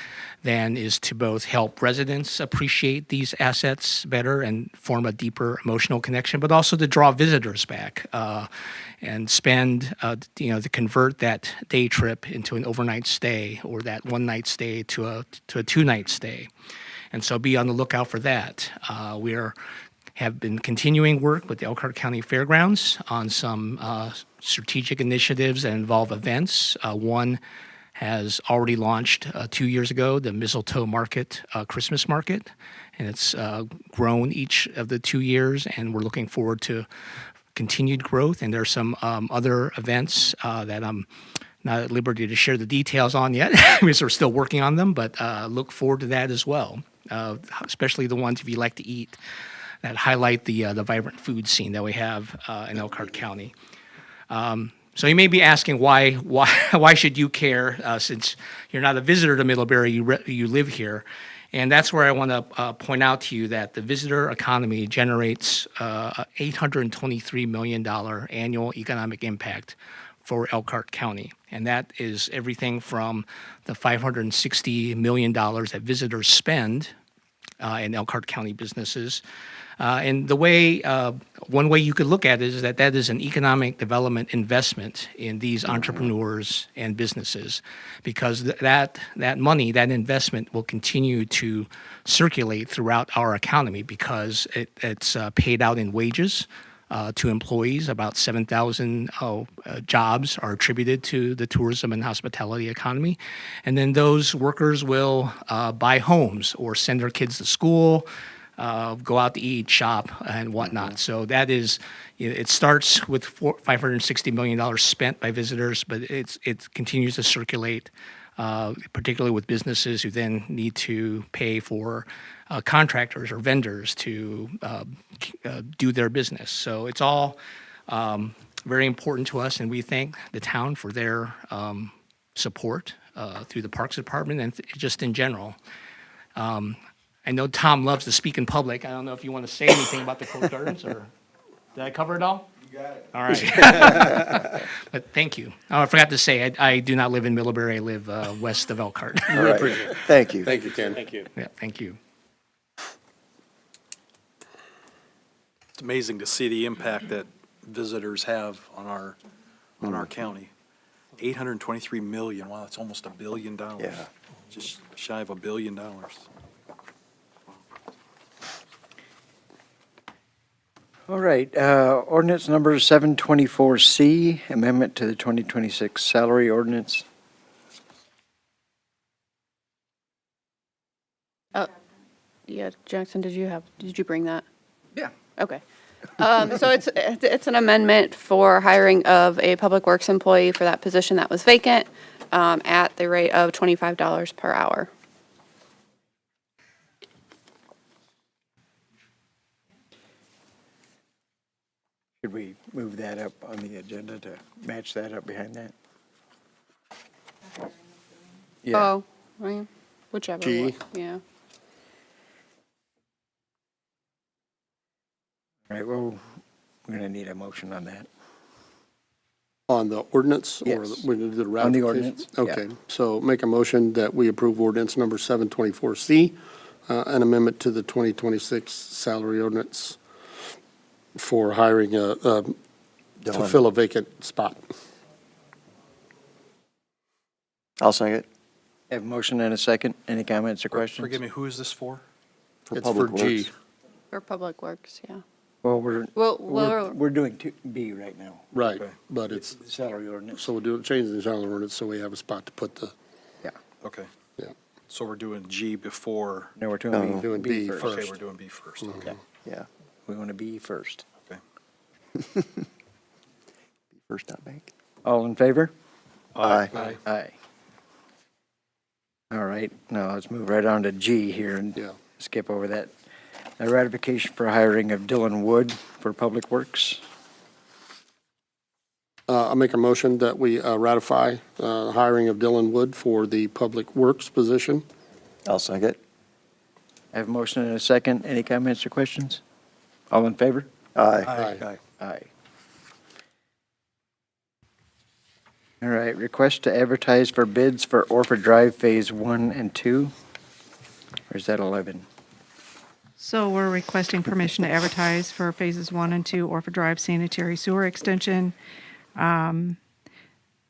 then is to both help residents appreciate these assets better and form a deeper emotional connection, but also to draw visitors back and spend, to convert that day trip into an overnight stay, or that one-night stay to a two-night stay. And so be on the lookout for that. We have been continuing work with the Elkhart County Fairgrounds on some strategic initiatives that involve events. One has already launched 2 years ago, the Mistletoe Market, Christmas Market, and it's grown each of the 2 years, and we're looking forward to continued growth. And there's some other events that I'm not at liberty to share the details on yet because we're still working on them, but look forward to that as well, especially the ones if you like to eat that highlight the vibrant food scene that we have in Elkhart County. So you may be asking why should you care since you're not a visitor to Middlebury, you live here. And that's where I want to point out to you that the visitor economy generates $823 million annual economic impact for Elkhart County. And that is everything from the $560 million that visitors spend in Elkhart County businesses. And the way, one way you could look at it is that is an economic development investment in these entrepreneurs and businesses, because that money, that investment will continue to circulate throughout our economy because it's paid out in wages to employees. About 7,000 jobs are attributed to the tourism and hospitality economy. And then those workers will buy homes or send their kids to school, go out to eat, shop, and whatnot. So that is, it starts with $560 million spent by visitors, but it continues to circulate, particularly with businesses who then need to pay for contractors or vendors to do their business. So it's all very important to us, and we thank the town for their support through the Parks Department and just in general. I know Tom loves to speak in public. I don't know if you want to say anything about the Quilt Gardens, or did I cover it all? You got it. All right. But thank you. Oh, I forgot to say, I do not live in Middlebury. I live west of Elkhart. All right. Thank you. Thank you, Ken. Thank you. Yeah, thank you. It's amazing to see the impact that visitors have on our county. 823 million, wow, that's almost $1 billion. Yeah. Just shy of $1 billion. All right, ordinance number 724C, amendment to the 2026 salary ordinance. Yeah, Jackson, did you bring that? Yeah. Okay. So it's an amendment for hiring of a public works employee for that position that was vacant at the rate of $25 per hour. Should we move that up on the agenda to match that up behind that? Yeah, Oh, well, whichever G. one, yeah. all right, well, we're going to need a motion on that. On the ordinance? Or Yes. we did the On the ratification? ordinance, yeah. Okay, so make a motion that we approve ordinance number 724C, an amendment to the 2026 salary ordinance for hiring a to Dylan. fill a vacant spot. I'll second. Have a motion and a second. Any comments or questions? Forgive me, who is this for? It's Public for G. Works. For Public Works, yeah. Well, we're doing B right now. Right, Okay. but it's, Salary ordinance. so we'll change the salary ordinance so we have a spot to put the, Yeah. Okay, yeah. so we're doing G before, No, we're No. doing Doing B B first. first. okay, we're doing B first, okay. Yeah. We want to be first. Okay. First.bank. All in favor? Aye. Aye. All right, now let's move right on to G here and Yeah. skip over that. A ratification for hiring of Dylan Wood for Public Works. I make a motion that we ratify hiring of Dylan Wood for the Public Works position. I'll second. I have a motion and a second. Any comments or questions? All in favor? Aye. Aye. Aye. All right, request to advertise for bids for Orford Drive Phase 1 and 2. Or is that 11? So we're requesting permission to advertise for phases 1 and 2 Orford Drive sanitary sewer extension. The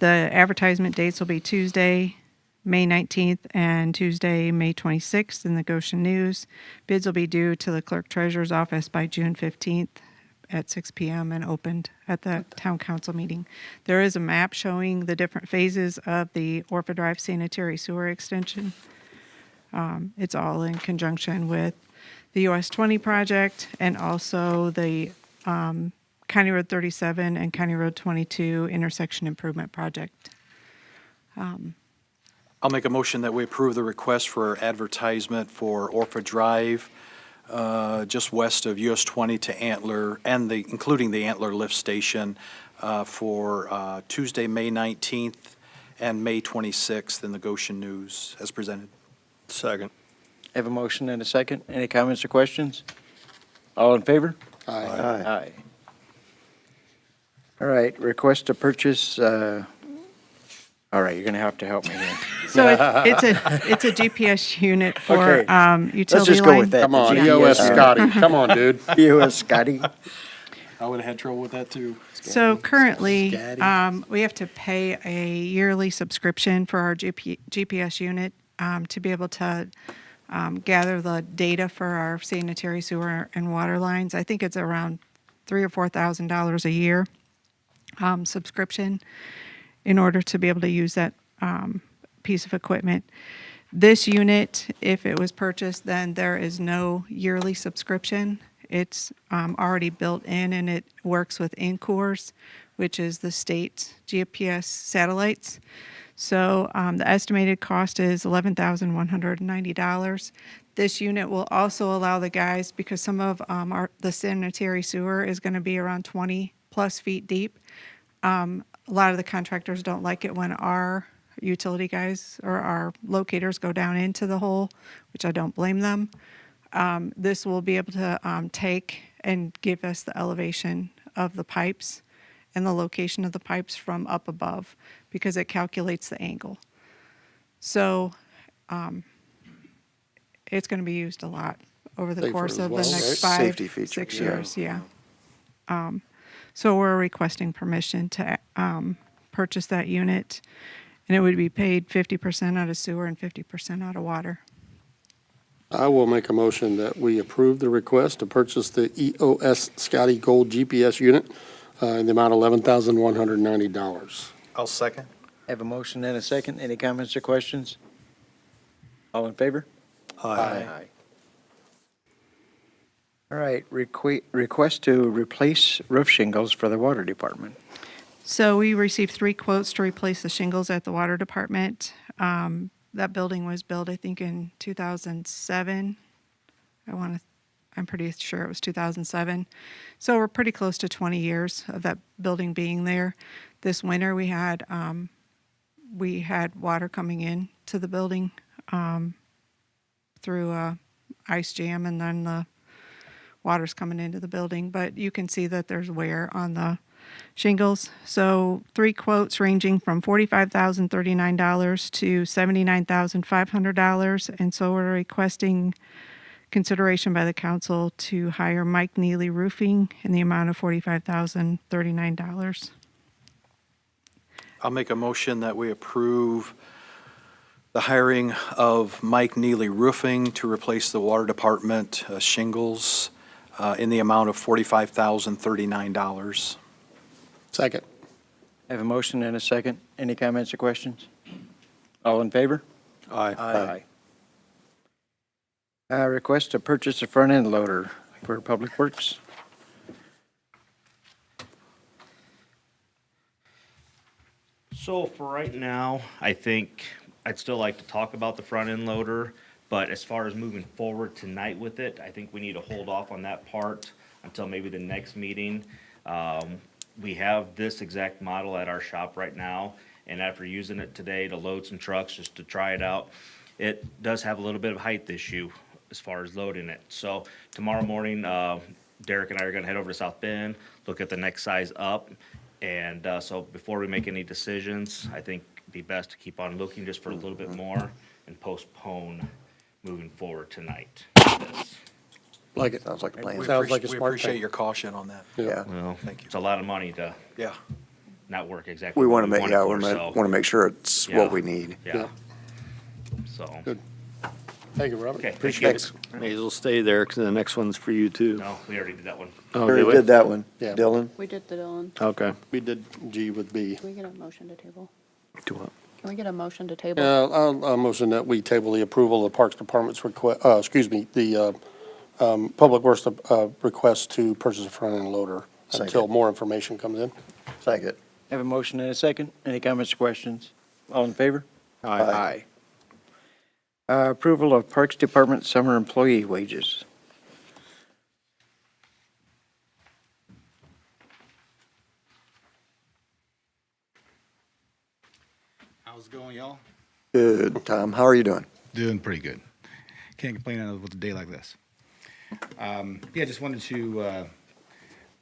advertisement dates will be Tuesday, May 19th, and Tuesday, May 26th in the Goshen News. Bids will be due to the clerk treasurer's office by June 15th at 6 p.m. and opened at the town council meeting. There is a map showing the different phases of the Orford Drive sanitary sewer extension. It's all in conjunction with the US 20 project and also the County Road 37 and County Road 22 intersection improvement project. I'll make a motion that we approve the request for advertisement for Orford Drive, just west of US 20 to Antler, and including the Antler lift station, for Tuesday, May 19th and May 26th in the Goshen News, as presented. Second. Have a motion and a second. Any comments or questions? All in favor? Aye. Aye. All right, request to purchase, all right, you're going to have to help me here. So it's a GPS unit for Okay. utility line. Let's just go with that. Come on, the EOS GPS. Scotty, come on, dude. EOS Scotty. I would have had trouble with that, too. So currently, we have to pay a yearly subscription for our GPS unit to be able to gather the data for our sanitary sewer and water lines. I think it's around $3,000 or $4,000 a year subscription in order to be able to use that piece of equipment. This unit, if it was purchased, then there is no yearly subscription. It's already built in, and it works with INCORS, which is the state GPS satellites. So the estimated cost is $11,190. This unit will also allow the guys, because some of the sanitary sewer is going to be around 20 plus feet deep. A lot of the contractors don't like it when our utility guys or our locators go down into the hole, which I don't blame them. This will be able to take and give us the elevation of the pipes and the location of the pipes from up above, because it calculates the angle. So it's going to be used a lot over the Safer course as of the well, next right? 5, Safety feature, 6 yeah. years. Yeah. So we're requesting permission to purchase that unit, and it would be paid 50% out of sewer and 50% out of water. I will make a motion that we approve the request to purchase the EOS Scotty Gold GPS unit in the amount of $11,190. I'll second. Have a motion and a second. Any comments or questions? All in favor? Aye. All right, request to replace roof shingles for the water department. So we received 3 quotes to replace the shingles at the water department. That building was built, I think, in 2007. I'm pretty sure it was 2007. So we're pretty close to 20 years of that building being there. This winter we had water coming in to the building through a ice jam, and then the water's coming into the building. But you can see that there's wear on the shingles. So 3 quotes ranging from $45,039 to $79,500. And so we're requesting consideration by the council to hire Mike Neely Roofing in the amount of $45,039. I'll make a motion that we approve the hiring of Mike Neely Roofing to replace the water department shingles in the amount of $45,039. Second. I have a motion and a second. Any comments or questions? All in favor? Aye. Request to purchase a front-end loader for Public Works. So for right now, I think I'd still like to talk about the front end loader, but as far as moving forward tonight with it, I think we need to hold off on that part until maybe the next meeting. We have this exact model at our shop right now, and after using it today to load some trucks just to try it out, it does have a little bit of height issue as far as loading it. So tomorrow morning, Derek and I are gonna head over to South Bend, look at the next size up. And so before we make any decisions, I think it'd be best to keep on looking just for a little bit more and postpone moving forward tonight. Like it. Sounds like a plan. Sounds like a We smart appreciate thing. your caution on that. Yeah. Well, Thank you. it's a lot of money to Yeah. not work exactly We what want to we make, want it yeah, for, we so, want to make sure it's Yeah. what we need. yeah. So, Good. Thank you, Robert. okay, Appreciate it. Thanks. May as well stay there, because the next one's for you, too. no, we already did that one. Oh, Already we? did that one. Yeah. Dylan? We did the Dillon. Okay. We did G with B. Can we get a motion to table? Do what? Can we get a motion to table? I'll motion that we table the approval of the Parks Department's the Public Works request to purchase a front-end loader until Second. more information comes in. Second. I have a motion and a second. Any comments or questions? All in favor? Aye. Approval of Parks Department summer employee wages. How's it going, y'all? Good. Tom, how are you doing? Doing pretty good. Can't complain on a day like this. Yeah, just wanted to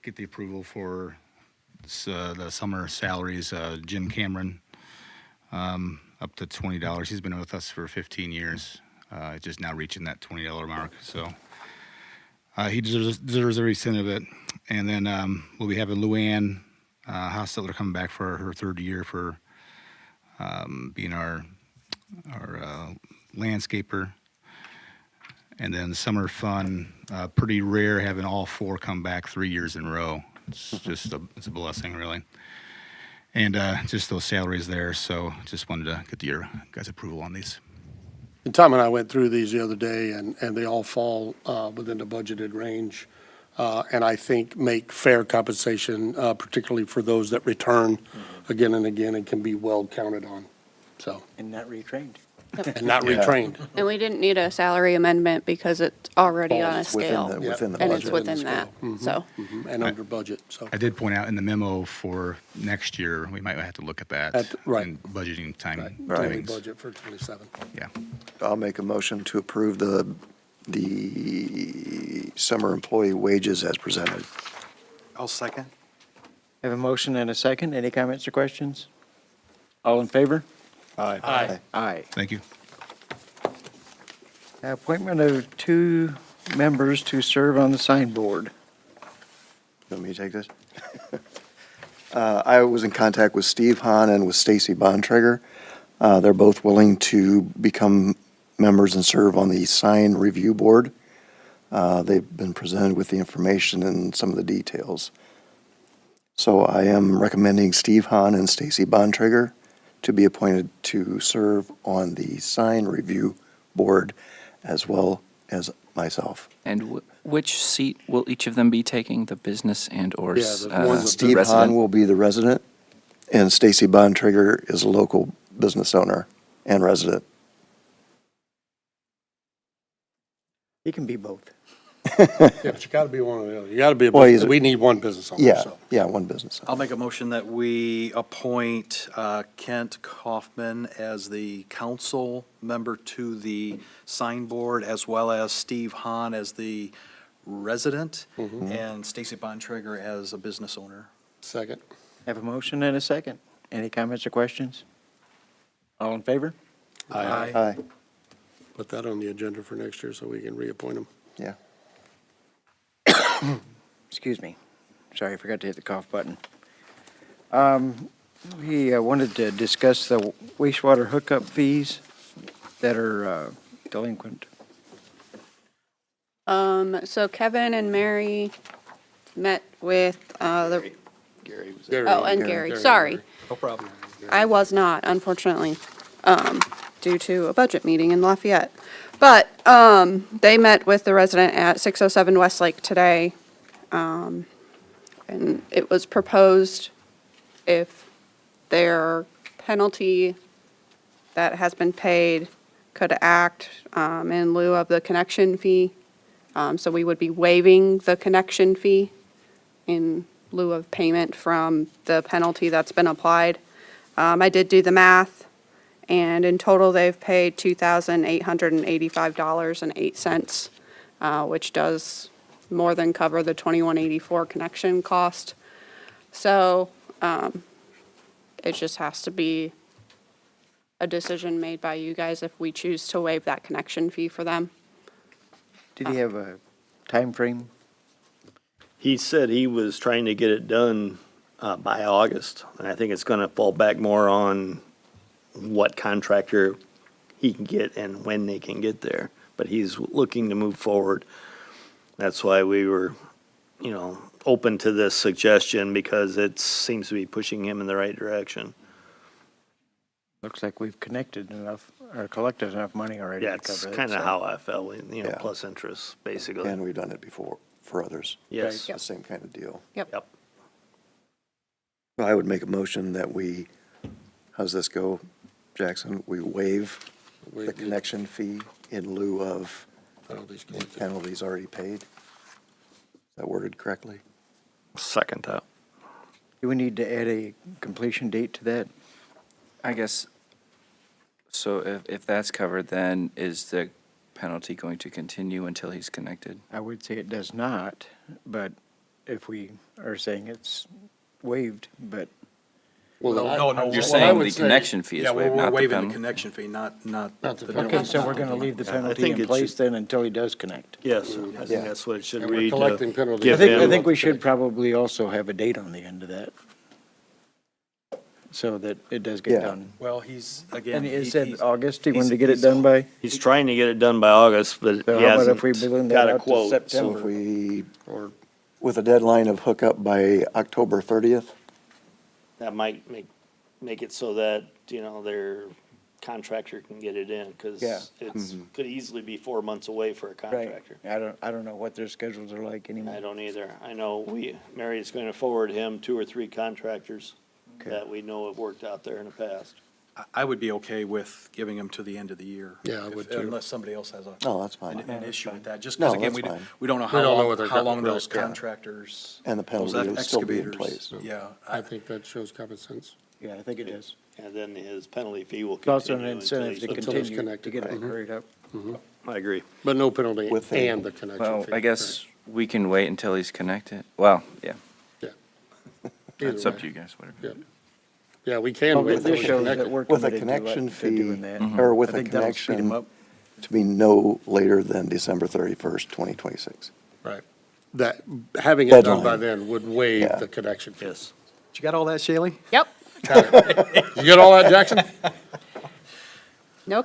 get the approval for the summer salaries. Jim Cameron, up to $20. He's been with us for 15 years. Just now reaching that $20 mark. So he deserves every cent of it. And then we'll be having Luann Hostetler coming back for her third year for being our landscaper. And then the summer fun, pretty rare having all four come back 3 years in a row. It's just it's a blessing, really. And just those salaries there, so just wanted to get your guys' approval on these. And Tom and I went through these the other day, and they all fall within the budgeted range. And I think make fair compensation, particularly for those that return again and again and can be well counted on, so, And not retrained. and not retrained. And we didn't need a salary amendment because it's already on a Falls within scale. the- within the And it's budget. within that, so. And under budget, so. I did point out in the memo for next year, we might have to look at that. Right. In budgeting time. Total timings. budget for 27. Yeah. I'll make a motion to approve the summer employee wages as presented. I'll second. I have a motion and a second. Any comments or questions? All in favor? Aye. Aye. Thank you. Appointment of 2 members to serve on the sign board. You want me to take this? I was in contact with Steve Hahn and with Stacy Bontrager. They're both willing to become members and serve on the sign review board. They've been presented with the information and some of the details. So I am recommending Steve Hahn and Stacy Bontrager to be appointed to serve on the sign review board as well as myself. And which seat will each of them be taking, the business and/or Yeah, the ones that- Steve Hahn will be the resident, and Stacy Bontrager is a local business owner and resident. He can be both. Yeah, but you gotta be one of the other. You gotta be, Well, he's a- we need one business owner, Yeah, so. yeah, one business. I'll make a motion that we appoint Kent Kaufman as the council member to the sign board, as well as Steve Hahn as the resident, and Stacy Bontrager as a business owner. Second. I have a motion and a second. Any comments or questions? All in favor? Aye. Aye. Put that on the agenda for next year so we can reappoint them. Yeah. Excuse me. Sorry, I forgot to hit the cough button. We wanted to discuss the wastewater hookup fees that are delinquent. So Kevin and Mary met with, the, Gary. oh, and Gary, sorry. No problem. I was not, unfortunately, due to a budget meeting in Lafayette. But they met with the resident at 607 Westlake today. And it was proposed if their penalty that has been paid could act in lieu of the connection fee. So we would be waiving the connection fee in lieu of payment from the penalty that's been applied. I did do the math, and in total, they've paid $2,885.08, which does more than cover the $21.84 connection cost. So it just has to be a decision made by you guys if we choose to waive that connection fee for them. Did he have a time frame? He said he was trying to get it done by August, and I think it's gonna fall back more on what contractor he can get and when they can get there. But he's looking to move forward. That's why we were, open to this suggestion, because it seems to be pushing him in the right direction. Looks like we've connected enough, or collected enough money already Yeah, to it's cover it. kind of so- how I felt, Yeah. plus interest, basically. And we've done it before for others. Yes. The same kind of deal. Yep. I would make a motion that how's this go, Jackson? We waive the connection fee in lieu of penalties already paid? Is that worded correctly? Second that. Do we need to add a completion date to that? I guess, so if that's covered, then is the penalty going to continue until he's connected? I would say it does not, but if we are saying it's waived, but You're saying the connection fee is Yeah, waived, we're not the waiving the penalty? connection fee, not Not the the penalty. okay, so we're going to leave the penalty think in it place should- then until he does connect. Yes, I Yeah. think that's what it should And we're read. collecting penalties. Give I him, think we should probably also have a date on the end of that, so that it does get Yeah. done. Well, he's, again. And it he- said he's- August, he wanted he's- to get it he's- done by? he's trying to get it done by August, but So he how about if we hasn't balloon got that a out to quote. So September? if we, Or with a deadline of hookup by October 30th? That might make it so that, their contractor can get it in, because Yeah. it's, could easily be 4 months away for a Right, contractor. I don't know what their schedules are like anymore. I don't either. I know Mary's going to forward him 2 or 3 contractors Okay. that we know have worked out there in the past. I would be okay with giving him to the end of the year. Yeah, I would too. Unless somebody else has No, that's fine. an issue with that, just No, because again, that's fine. we don't know We don't know how what they're long got- those right, yeah. contractors. And the those penalty will still be in excavators, place. Yeah. I think that shows common sense. Yeah, I think it is. And then his penalty fee will It's also continue an until incentive he's. to Until it's continue to connected, get it right. hurried up. I agree. But no penalty With the- and the connection Well, fee. I guess we can wait until he's connected. Well, yeah, Right. it's Either up way. to you guys, whatever. Yeah. Yeah, we can Well, wait this until shows we're that we're With a committed connection to doing fee, that. or with I a think that'll speed 'em connection up. to be no later than December 31st, 2026. Right. That, having it done by Deadline. then would waive Yeah. the connection fee. Yes. You got all that, Shaylee? Yep. You get all that, Jackson? No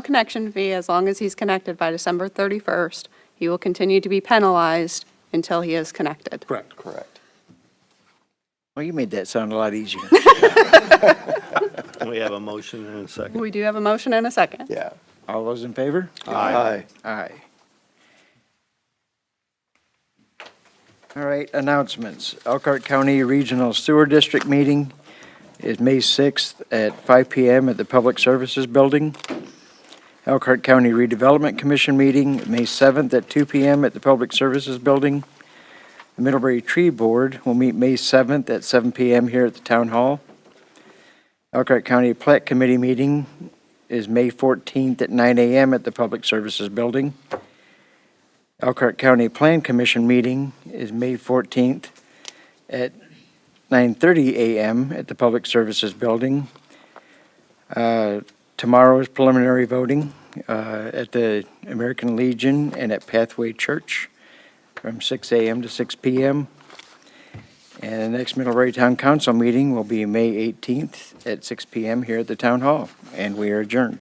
connection fee as long as he's connected by December 31st. He will continue to be penalized until he is connected. Correct. Correct. Well, you made that sound a lot easier. We have a motion and a second. We do have a motion and a second. Yeah. All those in favor? Aye. Aye. All right, announcements. Elkhart County Regional Sewer District meeting is May 6th at 5 PM at the Public Services Building. Elkhart County Redevelopment Commission meeting, May 7th at 2 PM at the Public Services Building. The Middlebury Tree Board will meet May 7th at 7 PM here at the Town Hall. Elkhart County Plat Committee meeting is May 14th at 9 AM at the Public Services Building. Elkhart County Plan Commission meeting is May 14th at 9:30 AM at the Public Services Building. Tomorrow is preliminary voting at the American Legion and at Pathway Church from 6 a.m. to 6 p.m. And the next Middlebury Town Council meeting will be May 18th at 6 p.m. here at the Town Hall, and we are adjourned.